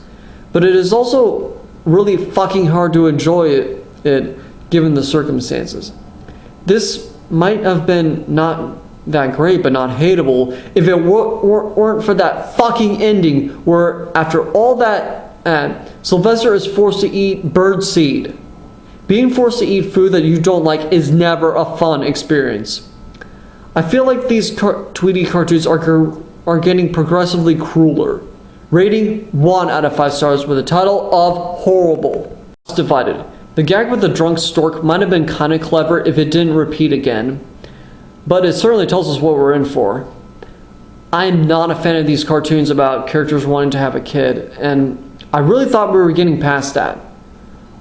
But it is also really fucking hard to enjoy it given the circumstances. This might have been not that great, but not hateable, if it weren't for that fucking ending where after all that Sylvester is forced to eat birdseed. Being forced to eat food that you don't like is never a fun experience. I feel like these Tweety cartoons are getting progressively crueler. Rating 1 out of 5 stars with the title of Horrible. It's divided. The gag with the drunk stork might have been kind of clever if it didn't repeat again, but it certainly tells us what we're in for. I'm not a fan of these cartoons about characters wanting to have a kid, and I really thought we were getting past that.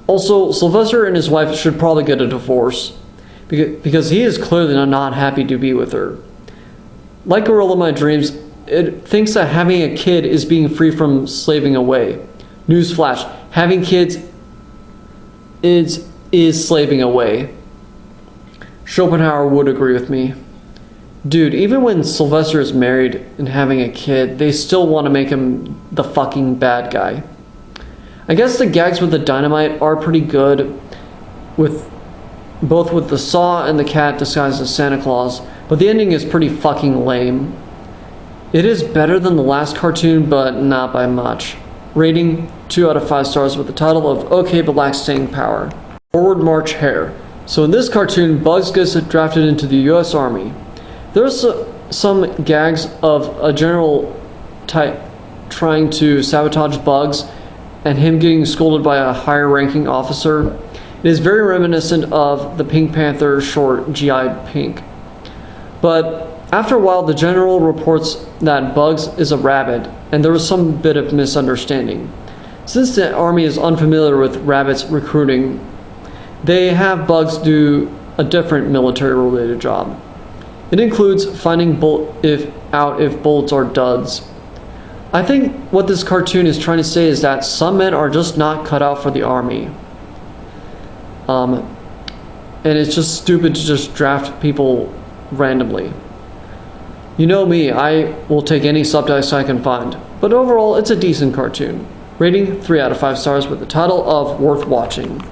Also, Sylvester and his wife should probably get a divorce, because he is clearly not happy to be with her. Like Gorilla My Dreams, it thinks that having a kid is being free from slaving away. Newsflash, having kids is slaving away. Schopenhauer would agree with me. Dude, even when Sylvester is married and having a kid, they still want to make him the fucking bad guy. I guess the gags with the dynamite are pretty good, both with the saw and the cat disguised as Santa Claus, but the ending is pretty fucking lame. It is better than the last cartoon, but not by much. Rating 2 out of 5 stars with the title of OK Black Staying Power. Forward March Hare. So in this cartoon, Bugs gets drafted into the US Army. There's some gags of a general type trying to sabotage Bugs and him getting scolded by a higher ranking officer. It is very reminiscent of the Pink Panther short G.I. Pink. But after a while, the general reports that Bugs is a rabbit, and there was some bit of misunderstanding. Since the army is unfamiliar with rabbits recruiting, they have Bugs do a different military-related job. It includes finding out if bullets are duds. I think what this cartoon is trying to say is that some men are just not cut out for the army. And it's just stupid to just draft people randomly. You know me, I will take any subtext I can find. but overall it's a decent cartoon. Rating 3 out of 5 stars with the title of Worth Watching.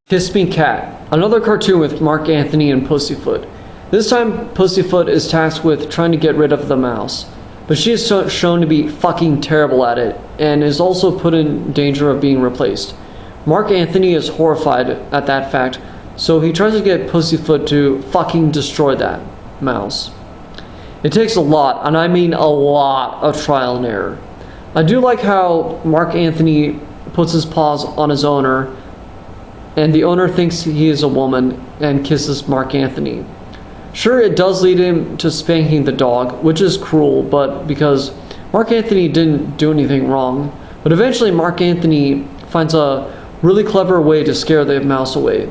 Kiss Me Cat, another cartoon with Mark Anthony and Pussyfoot. This time Pussyfoot is tasked with trying to get rid of the mouse, but she is shown to be fucking terrible at it and is also put in danger of being replaced. Mark Anthony is horrified at that fact, so he tries to get Pussyfoot to fucking destroy that mouse. It takes a lot, and I mean a lot, of trial and error. I do like how Mark Anthony puts his paws on his owner, and the owner thinks he is a woman and kisses Mark Anthony. Sure, it does lead him to spanking the dog, which is cruel, but because Mark Anthony didn't do anything wrong. But eventually Mark Anthony finds a really clever way to scare the mouse away.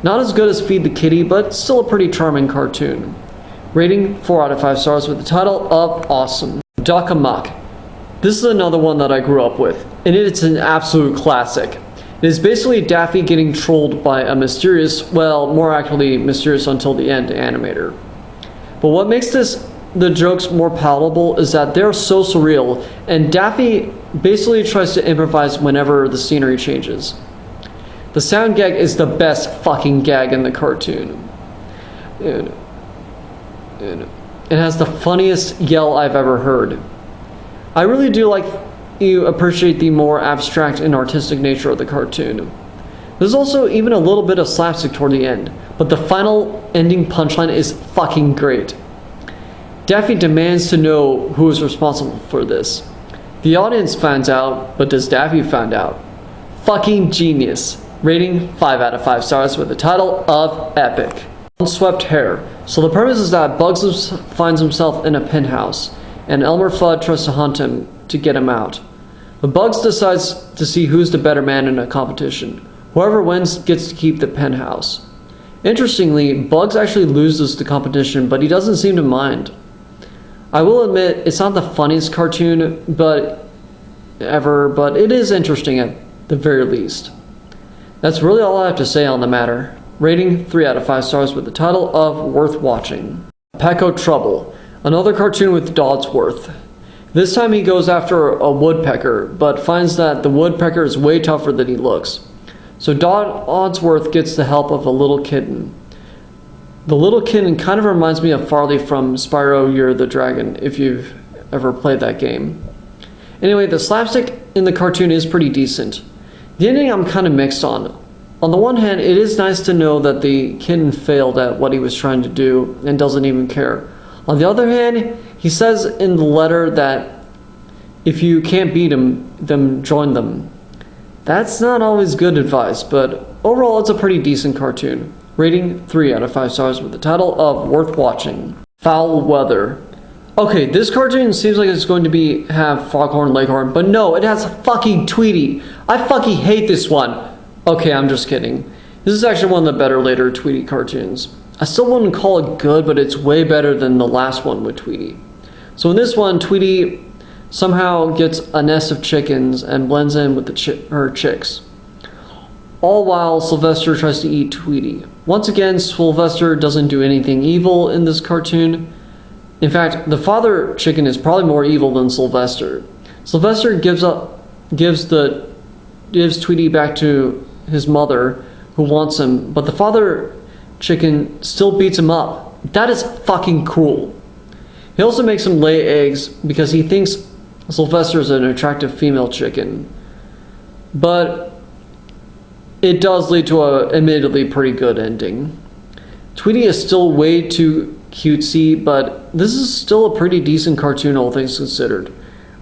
Not as good as Feed the Kitty, but still a pretty charming cartoon. Rating 4 out of 5 stars with the title of Awesome. Duck Amuck. This is another one that I grew up with, and it's an absolute classic. It is basically Daffy getting trolled by a mysterious, well, more accurately mysterious until the end animator. But what makes the jokes more palatable is that they're so surreal, and Daffy basically tries to improvise whenever the scenery changes. The sound gag is the best fucking gag in the cartoon. And it has the funniest yell I've ever heard. I really do like you appreciate the more abstract and artistic nature of the cartoon. There's also even a little bit of slapstick toward the end, but the final ending punchline is fucking great. Daffy demands to know who is responsible for this. The audience finds out, but does Daffy find out? Fucking genius. Rating 5 out of 5 stars with the title of Epic. Unswept Hair. So the premise is that Bugs finds himself in a penthouse, and Elmer Fudd tries to hunt him to get him out. But Bugs decides to see who's the better man in a competition. Whoever wins gets to keep the penthouse. Interestingly, Bugs actually loses the competition, but he doesn't seem to mind. I will admit, it's not the funniest cartoon ever, but it is interesting at the very least. That's really all I have to say on the matter. Rating 3 out of 5 stars with the title of Worth Watching. Pecco Trouble, another cartoon with Dodsworth. This time he goes after a woodpecker, but finds that the woodpecker is way tougher than he looks. So Dodsworth gets the help of a little kitten. The little kitten kind of reminds me of Farley from Spyro You're the Dragon, if you've ever played that game. Anyway, the slapstick in the cartoon is pretty decent. The ending I'm kind of mixed on. On the one hand, it is nice to know that the kitten failed at what he was trying to do and doesn't even care. On the other hand, he says in the letter that if you can't beat him, then join them. That's not always good advice, but overall it's a pretty decent cartoon. Rating 3 out of 5 stars with the title of Worth Watching. Foul Weather. Okay, this cartoon seems like it's going to have Foghorn Leghorn, but no, it has fucking Tweety. I fucking hate this one. Okay, I'm just kidding. This is actually one of the better later Tweety cartoons. I still wouldn't call it good, but it's way better than the last one with Tweety. So in this one, Tweety somehow gets a nest of chickens and blends in with her chicks. All while Sylvester tries to eat Tweety. Once again, Sylvester doesn't do anything evil in this cartoon. In fact, the father chicken is probably more evil than Sylvester. Sylvester gives Tweety back to his mother, who wants him, but the father chicken still beats him up. That is fucking cruel. He also makes him lay eggs because he thinks Sylvester is an attractive female chicken. But it does lead to a admittedly pretty good ending. Tweety is still way too cutesy, but this is still a pretty decent cartoon, all things considered.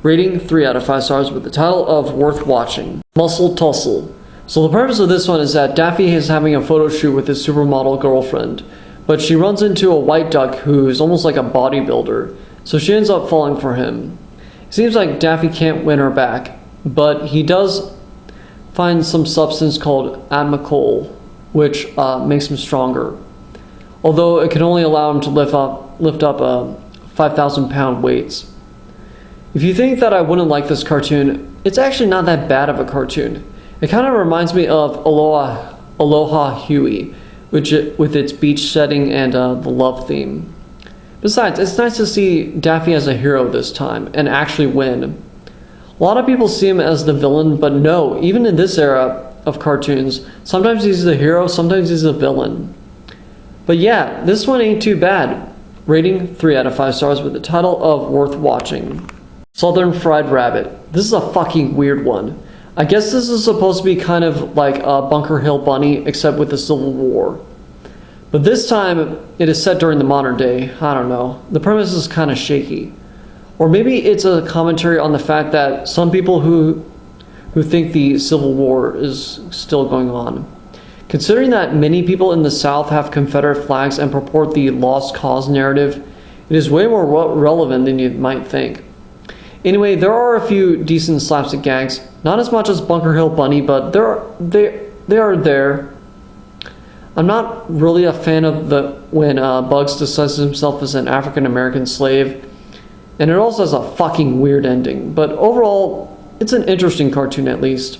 Rating 3 out of 5 stars with the title of Worth Watching. Muscle Tussle. So the purpose of this one is that Daffy is having a photo shoot with his supermodel girlfriend, but she runs into a white duck who's almost like a bodybuilder, so she ends up falling for him. It seems like Daffy can't win her back, but he does find some substance called amycol, which makes him stronger, although it can only allow him to lift up 5,000-pound weights. If you think that I wouldn't like this cartoon, it's actually not that bad of a cartoon. It kind of reminds me of Aloha Huey, with its beach setting and the love theme. Besides, it's nice to see Daffy as a hero this time and actually win. A lot of people see him as the villain, but no, even in this era of cartoons, sometimes he's the hero, sometimes he's the villain. But yeah, this one ain't too bad. Rating 3 out of 5 stars with the title of Worth Watching. Southern Fried Rabbit. This is a fucking weird one. I guess this is supposed to be kind of like a Bunker Hill Bunny, except with the Civil War. But this time, it is set during the modern day. I don't know. The premise is kind of shaky. Or maybe it's a commentary on the fact that some people who think the Civil War is still going on. Considering that many people in the South have Confederate flags and purport the lost cause narrative, it is way more relevant than you might think. Anyway, there are a few decent slapstick gags. Not as much as Bunker Hill Bunny, but they are there. I'm not really a fan of when Bugs disguises himself as an African American slave, and it also has a fucking weird ending. But overall, it's an interesting cartoon at least.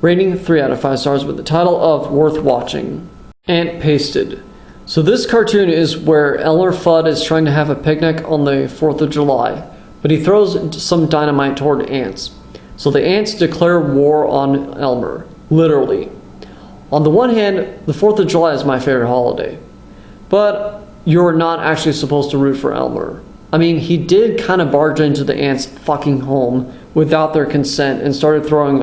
Rating 3 out of 5 stars with the title of Worth Watching. Ant Pasted. So this cartoon is where Elmer Fudd is trying to have a picnic on the 4th of July, but he throws some dynamite toward ants. So the ants declare war on Elmer, literally. On the one hand, the 4th of July is my favorite holiday, but you're not actually supposed to root for Elmer. I mean, he did kind of barge into the ants' fucking home without their consent and started throwing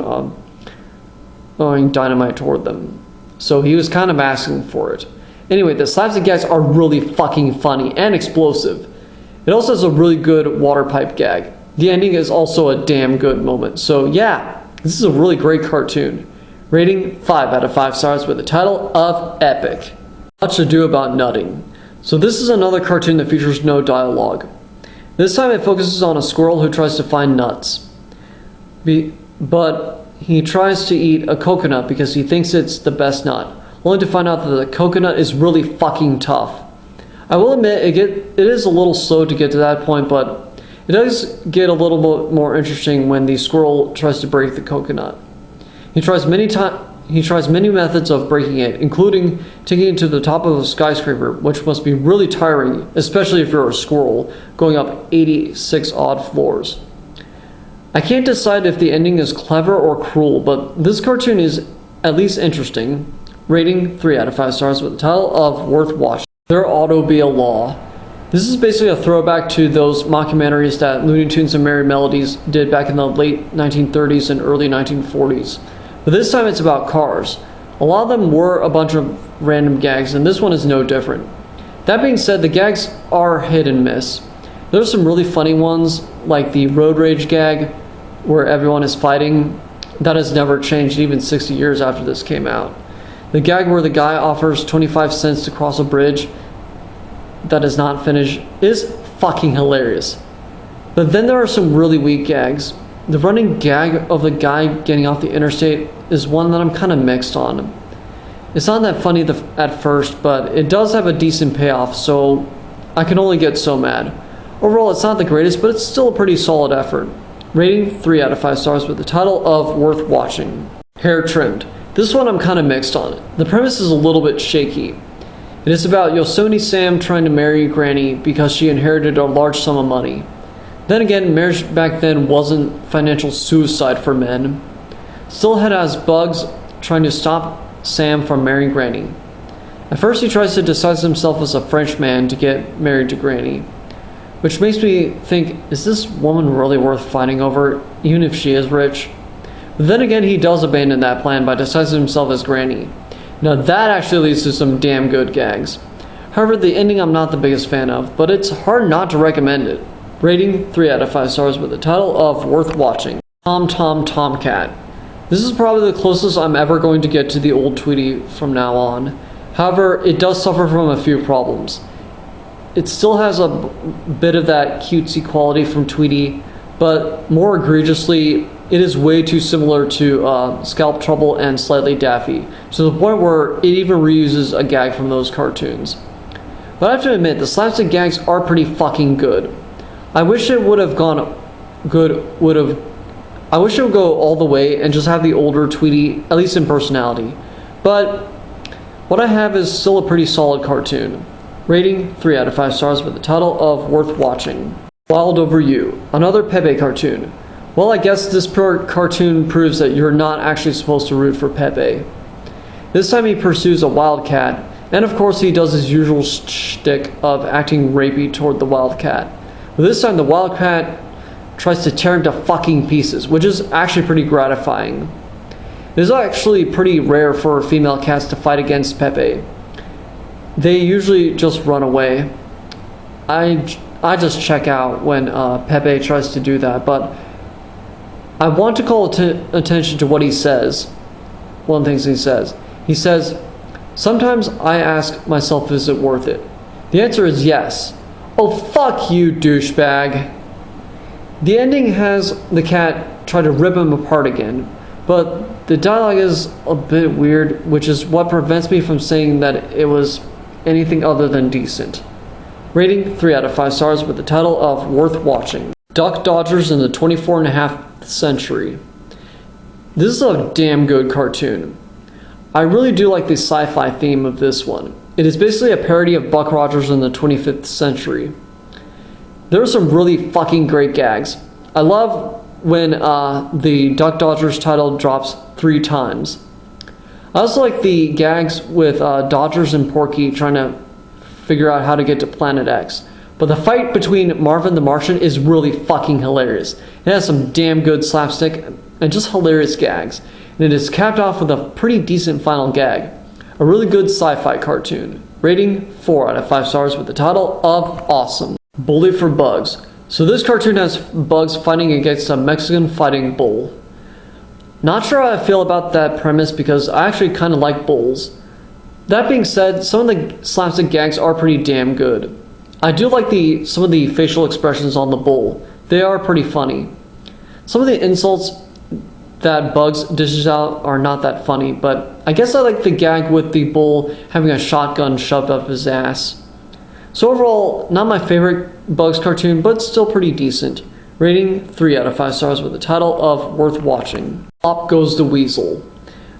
dynamite toward them. So he was kind of asking for it. Anyway, the slapstick gags are really fucking funny and explosive. It also has a really good water pipe gag. The ending is also a damn good moment. So yeah, this is a really great cartoon. Rating 5 out of 5 stars with the title of Epic. Much Ado About Nutting. So this is another cartoon that features no dialogue. This time it focuses on a squirrel who tries to find nuts. But he tries to eat a coconut because he thinks it's the best nut, only to find out that the coconut is really fucking tough. I will admit it is a little slow to get to that point, but it does get a little bit more interesting when the squirrel tries to break the coconut. He tries many methods of breaking it, including taking it to the top of a skyscraper, which must be really tiring, especially if you're a squirrel, going up 86 odd floors. I can't decide if the ending is clever or cruel, but this cartoon is at least interesting. Rating 3 out of 5 stars with the title of Worth Watching. There Ought to Be a Law. This is basically a throwback to those mockumentaries that Looney Tunes and Merry Melodies did back in the late 1930s and early 1940s. But this time it's about cars. A lot of them were a bunch of random gags, and this one is no different. That being said, the gags are hit and miss. There's some really funny ones, like the road rage gag, where everyone is fighting. That has never changed even 60 years after this came out. The gag where the guy offers 25 cents to cross a bridge that is not finished is fucking hilarious. But then there are some really weak gags. The running gag of the guy getting off the interstate is one that I'm kind of mixed on. It's not that funny at first, but it does have a decent payoff, so I can only get so mad. Overall, it's not the greatest, but it's still a pretty solid effort. Rating 3 out of 5 stars with the title of Worth Watching. Hair Trimmed. This one I'm kind of mixed on. The premise is a little bit shaky. It is about Yosemite Sam trying to marry Granny because she inherited a large sum of money. Then again, marriage back then wasn't financial suicide for men. Still it has Bugs trying to stop Sam from marrying Granny. At first he tries to disguise himself as a French man to get married to Granny, which makes me think, is this woman really worth fighting over, even if she is rich? But then again, he does abandon that plan by disguising himself as Granny. Now that actually leads to some damn good gags. However, the ending I'm not the biggest fan of, but it's hard not to recommend it. Rating 3 out of 5 stars with the title of Worth Watching. Tom Tom Tomcat. This is probably the closest I'm ever going to get to the old Tweety from now on. However, it does suffer from a few problems. It still has a bit of that cutesy quality from Tweety, but more egregiously, it is way too similar to Scalp Trouble and Slightly Daffy, to the point where it even reuses a gag from those cartoons. But I have to admit, the slapstick gags are pretty fucking good. I wish it would have gone good, I wish it would go all the way and just have the older Tweety, at least in personality. But what I have is still a pretty solid cartoon. Rating 3 out of 5 stars with the title of Worth Watching. Wild Over You, another Pepe cartoon. Well, I guess this cartoon proves that you're not actually supposed to root for Pepe. This time he pursues a wildcat, and of course he does his usual shtick of acting rapey toward the wildcat. But this time the wildcat tries to tear him to fucking pieces, which is actually pretty gratifying. It is actually pretty rare for female cats to fight against Pepe. They usually just run away. I just check out when Pepe tries to do that, but I want to call attention to what he says. One of the things he says. He says, "Sometimes I ask myself, is it worth it? The answer is yes." Oh, fuck you, douchebag. The ending has the cat try to rip him apart again, but the dialogue is a bit weird, which is what prevents me from saying that it was anything other than decent. Rating 3 out of 5 stars with the title of Worth Watching. Duck Dodgers in the 24.5th Century. This is a damn good cartoon. I really do like the sci-fi theme of this one. It is basically a parody of Buck Rogers in the 25th century. There are some really fucking great gags. I love when the Duck Dodgers title drops 3 times. I also like the gags with Dodgers and Porky trying to figure out how to get to Planet X. But the fight between Marvin the Martian is really fucking hilarious. It has some damn good slapstick and just hilarious gags. And it is capped off with a pretty decent final gag. A really good sci-fi cartoon. Rating 4 out of 5 stars with the title of Awesome. Bully for Bugs. So this cartoon has Bugs fighting against a Mexican fighting bull. Not sure how I feel about that premise because I actually kind of like bulls. That being said, some of the slapstick gags are pretty damn good. I do like some of the facial expressions on the bull. They are pretty funny. Some of the insults that Bugs dishes out are not that funny, but I guess I like the gag with the bull having a shotgun shoved up his ass. So overall, not my favorite Bugs cartoon, but still pretty decent. Rating 3 out of 5 stars with the title of Worth Watching. Up Goes the Weasel.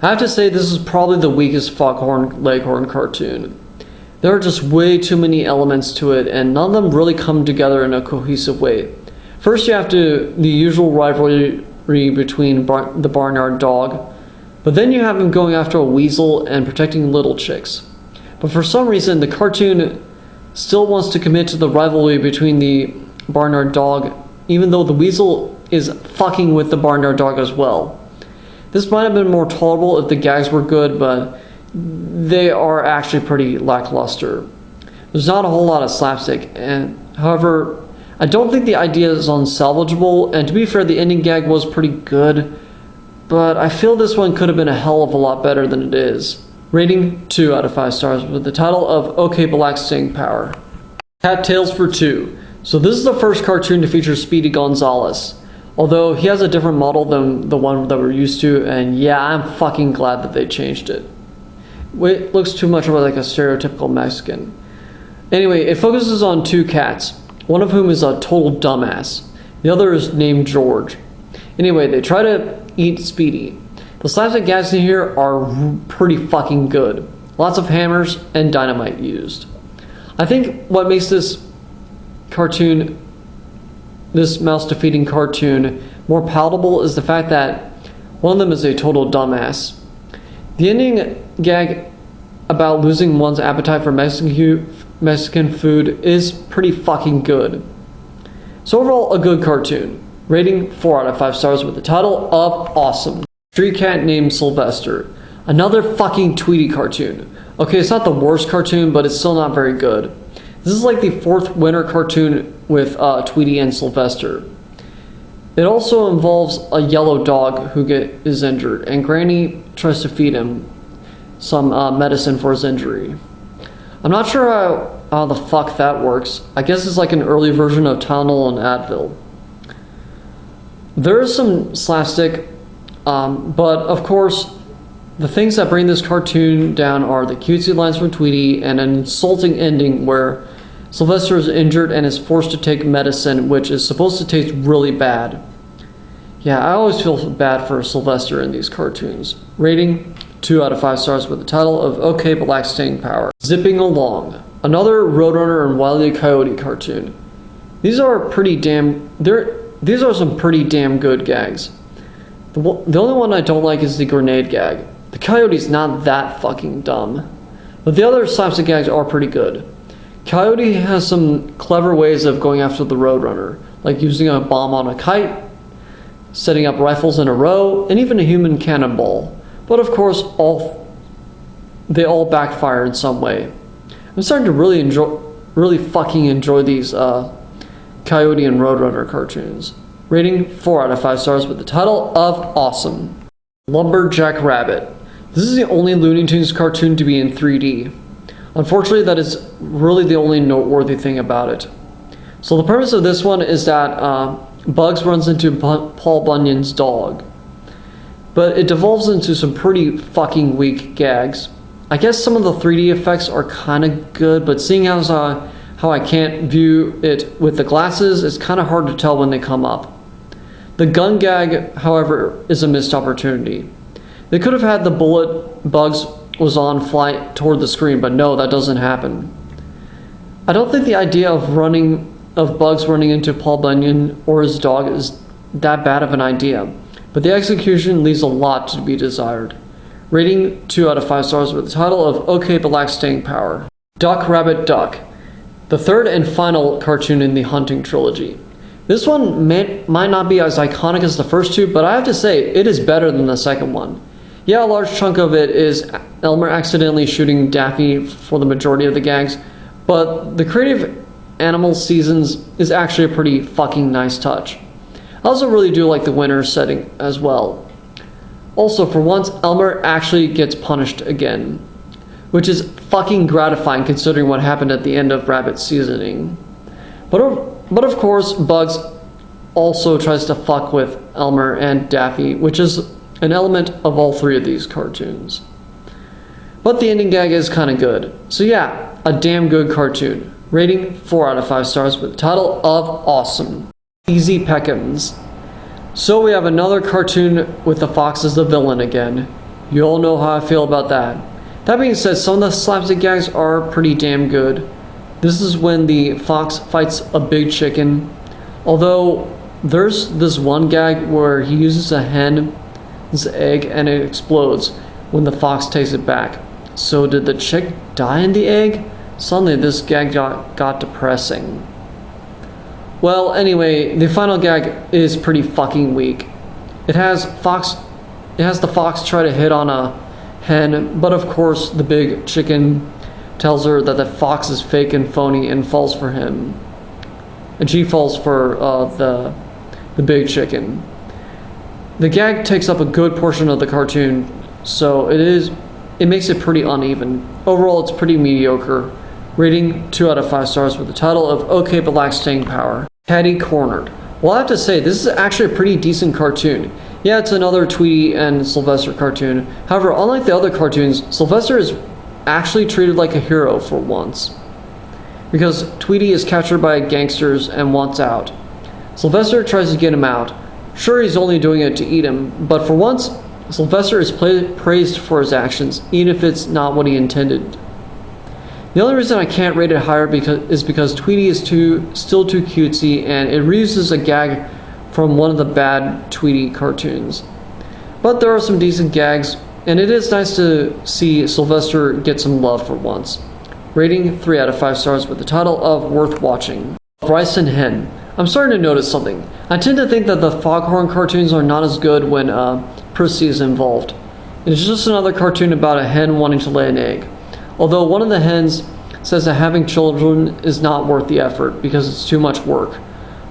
I have to say this is probably the weakest Foghorn Leghorn cartoon. There are just way too many elements to it, and none of them really come together in a cohesive way. First you have the usual rivalry between the barnyard dog, but then you have him going after a weasel and protecting little chicks. But for some reason the cartoon still wants to commit to the rivalry between the barnyard dog, even though the weasel is fucking with the barnyard dog as well. This might have been more tolerable if the gags were good, but they are actually pretty lackluster. There's not a whole lot of slapstick, and however, I don't think the idea is unsalvageable, and to be fair, the ending gag was pretty good, but I feel this one could have been a hell of a lot better than it is. Rating 2 out of 5 stars with the title of OK Black Staying Power. Cattails for 2. So this is the first cartoon to feature Speedy Gonzales, although he has a different model than the one that we're used to, and yeah, I'm fucking glad that they changed it. It looks too much like a stereotypical Mexican. Anyway, it focuses on 2 cats, one of whom is a total dumbass. The other is named George. Anyway, they try to eat Speedy. The slapstick gags in here are pretty fucking good. Lots of hammers and dynamite used. I think what makes this mouse defeating cartoon more palatable is the fact that one of them is a total dumbass. The ending gag about losing one's appetite for Mexican food is pretty fucking good. So overall, a good cartoon. Rating 4 out of 5 stars with the title of Awesome. Street cat named Sylvester. Another fucking Tweety cartoon. Okay, it's not the worst cartoon, but it's still not very good. This is like the 4th winter cartoon with Tweety and Sylvester. It also involves a yellow dog who is injured, and Granny tries to feed him some medicine for his injury. I'm not sure how the fuck that works. I guess it's like an early version of Tylenol and Advil. There is some slapstick, but of course, the things that bring this cartoon down are the cutesy lines from Tweety and an insulting ending where Sylvester is injured and is forced to take medicine, which is supposed to taste really bad. Yeah, I always feel bad for Sylvester in these cartoons. Rating 2 out of 5 stars with the title of OK Black Staying Power. Zipping Along. Another Roadrunner and Wile E. Coyote cartoon. These are pretty damn... these are some pretty damn good gags. The only one I don't like is the grenade gag. The Coyote's not that fucking dumb, but the other slapstick gags are pretty good. Coyote has some clever ways of going after the Roadrunner, like using a bomb on a kite, setting up rifles in a row, and even a human cannonball. But of course, they all backfire in some way. I'm starting to really fucking enjoy these Coyote and Roadrunner cartoons. Rating 4 out of 5 stars with the title of Awesome. Lumberjack Rabbit. This is the only Looney Tunes cartoon to be in 3D. Unfortunately, that is really the only noteworthy thing about it. So the premise of this one is that Bugs runs into Paul Bunyan's dog. But it devolves into some pretty fucking weak gags. I guess some of the 3D effects are kind of good, but seeing as how I can't view it with the glasses, it's kind of hard to tell when they come up. The gun gag, however, is a missed opportunity. They could have had the bullet Bugs was on fly toward the screen, but no, that doesn't happen. I don't think the idea of Bugs running into Paul Bunyan or his dog is that bad of an idea, but the execution leaves a lot to be desired. Rating 2 out of 5 stars with the title of OK but lacks staying power. Duck Rabbit Duck, the third and final cartoon in the Hunting trilogy. This one might not be as iconic as the first two, but I have to say, it is better than the second one. Yeah, a large chunk of it is Elmer accidentally shooting Daffy for the majority of the gags, but the creative animal seasons is actually a pretty fucking nice touch. I also really do like the winter setting as well. Also, for once, Elmer actually gets punished again, which is fucking gratifying considering what happened at the end of Rabbit Seasoning. But of course, Bugs also tries to fuck with Elmer and Daffy, which is an element of all three of these cartoons. But the ending gag is kind of good. So yeah, a damn good cartoon. Rating 4 out of 5 stars with the title of Awesome. Easy Peckins. So we have another cartoon with the fox as the villain again. You all know how I feel about that. That being said, some of the slapstick gags are pretty damn good. This is when the fox fights a big chicken. Although there's this one gag where he uses a hen's egg and it explodes when the fox takes it back. So did the chick die in the egg? Suddenly this gag got depressing. Well, anyway, the final gag is pretty fucking weak. It has the fox try to hit on a hen, but of course the big chicken tells her that the fox is fake and phony and falls for him. And she falls for the big chicken. The gag takes up a good portion of the cartoon, so it makes it pretty uneven. Overall, it's pretty mediocre. Rating 2 out of 5 stars with the title of OK but lacks staying power. Caddy Cornered. Well, I have to say, this is actually a pretty decent cartoon. Yeah, it's another Tweety and Sylvester cartoon. However, unlike the other cartoons, Sylvester is actually treated like a hero for once. Because Tweety is captured by gangsters and wants out. Sylvester tries to get him out. Sure, he's only doing it to eat him, but for once, Sylvester is praised for his actions, even if it's not what he intended. The only reason I can't rate it higher is because Tweety is still too cutesy, and it reuses a gag from one of the bad Tweety cartoons. But there are some decent gags, and it is nice to see Sylvester get some love for once. Rating 3 out of 5 stars with the title of Worth Watching. Bryce and Hen. I'm starting to notice something. I tend to think that the Foghorn cartoons are not as good when Prissy is involved. It's just another cartoon about a hen wanting to lay an egg. Although one of the hens says that having children is not worth the effort because it's too much work.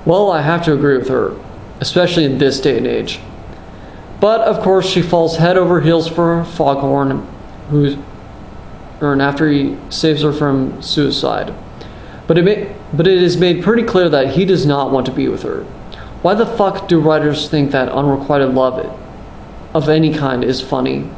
Well, I have to agree with her, especially in this day and age. But of course, she falls head over heels for Foghorn, after he saves her from suicide. But it is made pretty clear that he does not want to be with her. Why the fuck do writers think that unrequited love of any kind is funny?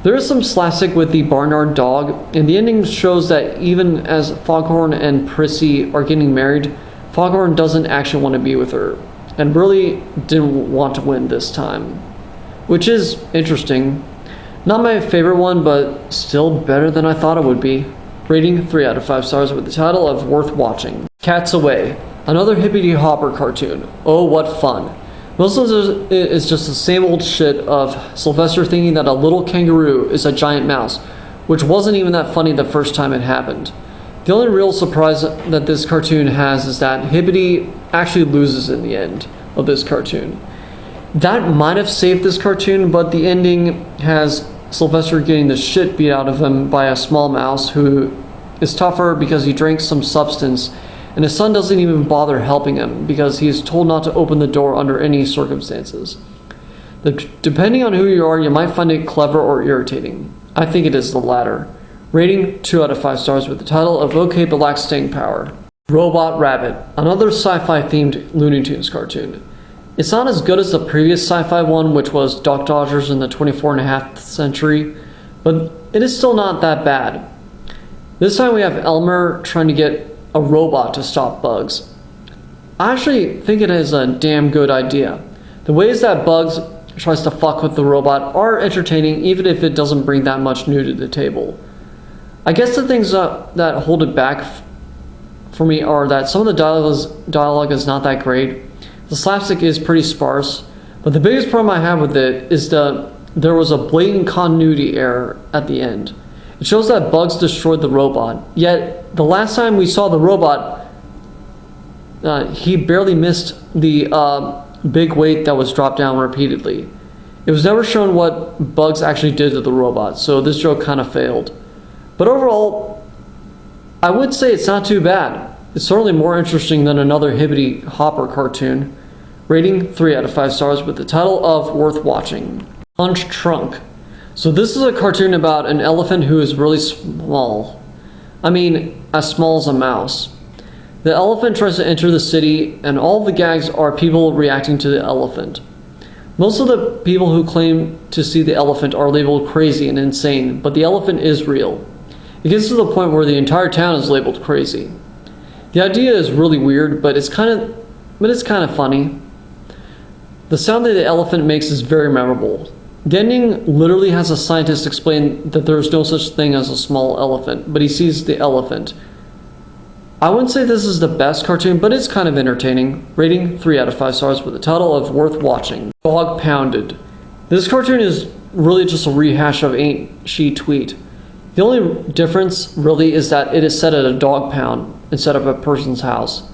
There is some slapstick with the barnyard dog, and the ending shows that even as Foghorn and Prissy are getting married, Foghorn doesn't actually want to be with her, and really didn't want to win this time. Which is interesting. Not my favorite one, but still better than I thought it would be. Rating 3 out of 5 stars with the title of Worth Watching. Cats Away. Another hippity hopper cartoon. Oh, what fun. Most of it is just the same old shit of Sylvester thinking that a little kangaroo is a giant mouse, which wasn't even that funny the first time it happened. The only real surprise that this cartoon has is that Hibbity actually loses in the end of this cartoon. That might have saved this cartoon, but the ending has Sylvester getting the shit beat out of him by a small mouse who is tougher because he drank some substance, and his son doesn't even bother helping him because he is told not to open the door under any circumstances. Depending on who you are, you might find it clever or irritating. I think it is the latter. Rating 2 out of 5 stars with the title of OK but lacks staying power. Robot Rabbit, another sci-fi themed Looney Tunes cartoon. It's not as good as the previous sci-fi one, which was Duck Dodgers in the 24.5th century, but it is still not that bad. This time we have Elmer trying to get a robot to stop Bugs. I actually think it is a damn good idea. The ways that Bugs tries to fuck with the robot are entertaining, even if it doesn't bring that much new to the table. I guess the things that hold it back for me are that some of the dialogue is not that great. The slapstick is pretty sparse, but the biggest problem I have with it is there was a blatant continuity error at the end. It shows that Bugs destroyed the robot, yet the last time we saw the robot, he barely missed the big weight that was dropped down repeatedly. It was never shown what Bugs actually did to the robot, so this joke kind of failed. But overall, I would say it's not too bad. It's certainly more interesting than another Hibbity Hopper cartoon. Rating 3 out of 5 stars with the title of Worth Watching. Punch Trunk. So this is a cartoon about an elephant who is really small. I mean, as small as a mouse. The elephant tries to enter the city, and all the gags are people reacting to the elephant. Most of the people who claim to see the elephant are labeled crazy and insane, but the elephant is real. It gets to the point where the entire town is labeled crazy. The idea is really weird, but it's kind of funny. The sound that the elephant makes is very memorable. The ending literally has a scientist explain that there is no such thing as a small elephant, but he sees the elephant. I wouldn't say this is the best cartoon, but it's kind of entertaining. Rating 3 out of 5 stars with the title of Worth Watching. Dog Pounded. This cartoon is really just a rehash of Ain't She Tweet. The only difference really is that it is set at a dog pound instead of a person's house.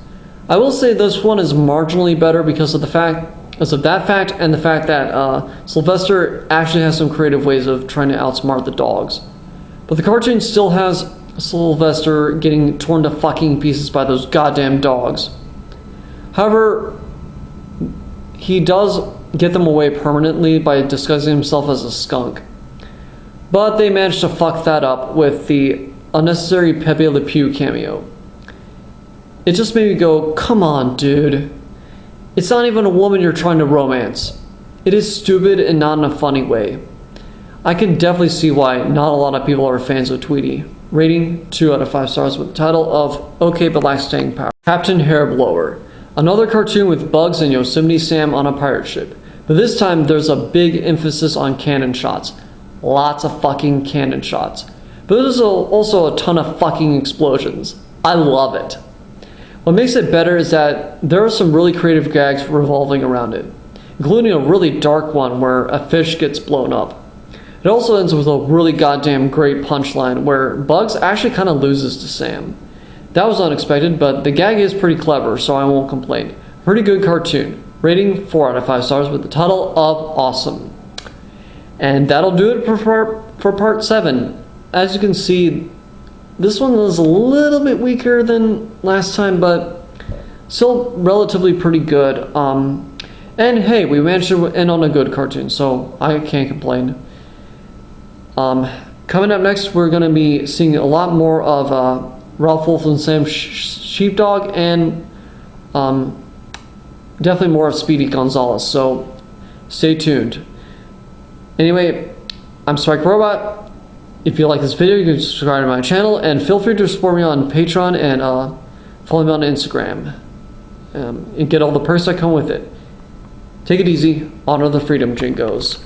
I will say this one is marginally better because of that fact and the fact that Sylvester actually has some creative ways of trying to outsmart the dogs. But the cartoon still has Sylvester getting torn to fucking pieces by those goddamn dogs. However, he does get them away permanently by disguising himself as a skunk. But they managed to fuck that up with the unnecessary Pepe Le Pew cameo. It just made me go, come on, dude. It's not even a woman you're trying to romance. It is stupid and not in a funny way. I can definitely see why not a lot of people are fans of Tweety. Rating 2 out of 5 stars with the title of OK but lacks staying power. Captain Hairblower. Another cartoon with Bugs and Yosemite Sam on a pirate ship. But this time there's a big emphasis on cannon shots. Lots of fucking cannon shots. But there's also a ton of fucking explosions. I love it. What makes it better is that there are some really creative gags revolving around it, including a really dark one where a fish gets blown up. It also ends with a really goddamn great punchline where Bugs actually kind of loses to Sam. That was unexpected, but the gag is pretty clever, so I won't complain. Pretty good cartoon. Rating 4 out of 5 stars with the title of Awesome. And that'll do it for part 7. As you can see, this one was a little bit weaker than last time, but still relatively pretty good. And hey, we managed to end on a good cartoon, so I can't complain. Coming up next, we're going to be seeing a lot more of Ralph Wolf and Sam Sheepdog, and definitely more of Speedy Gonzales, so stay tuned. Anyway, I'm Spike Robot. If you like this video, you can subscribe to my channel, and feel free to support me on Patreon and follow me on Instagram. And get all the perks that come with it. Take it easy. Honor the freedom, Jingos.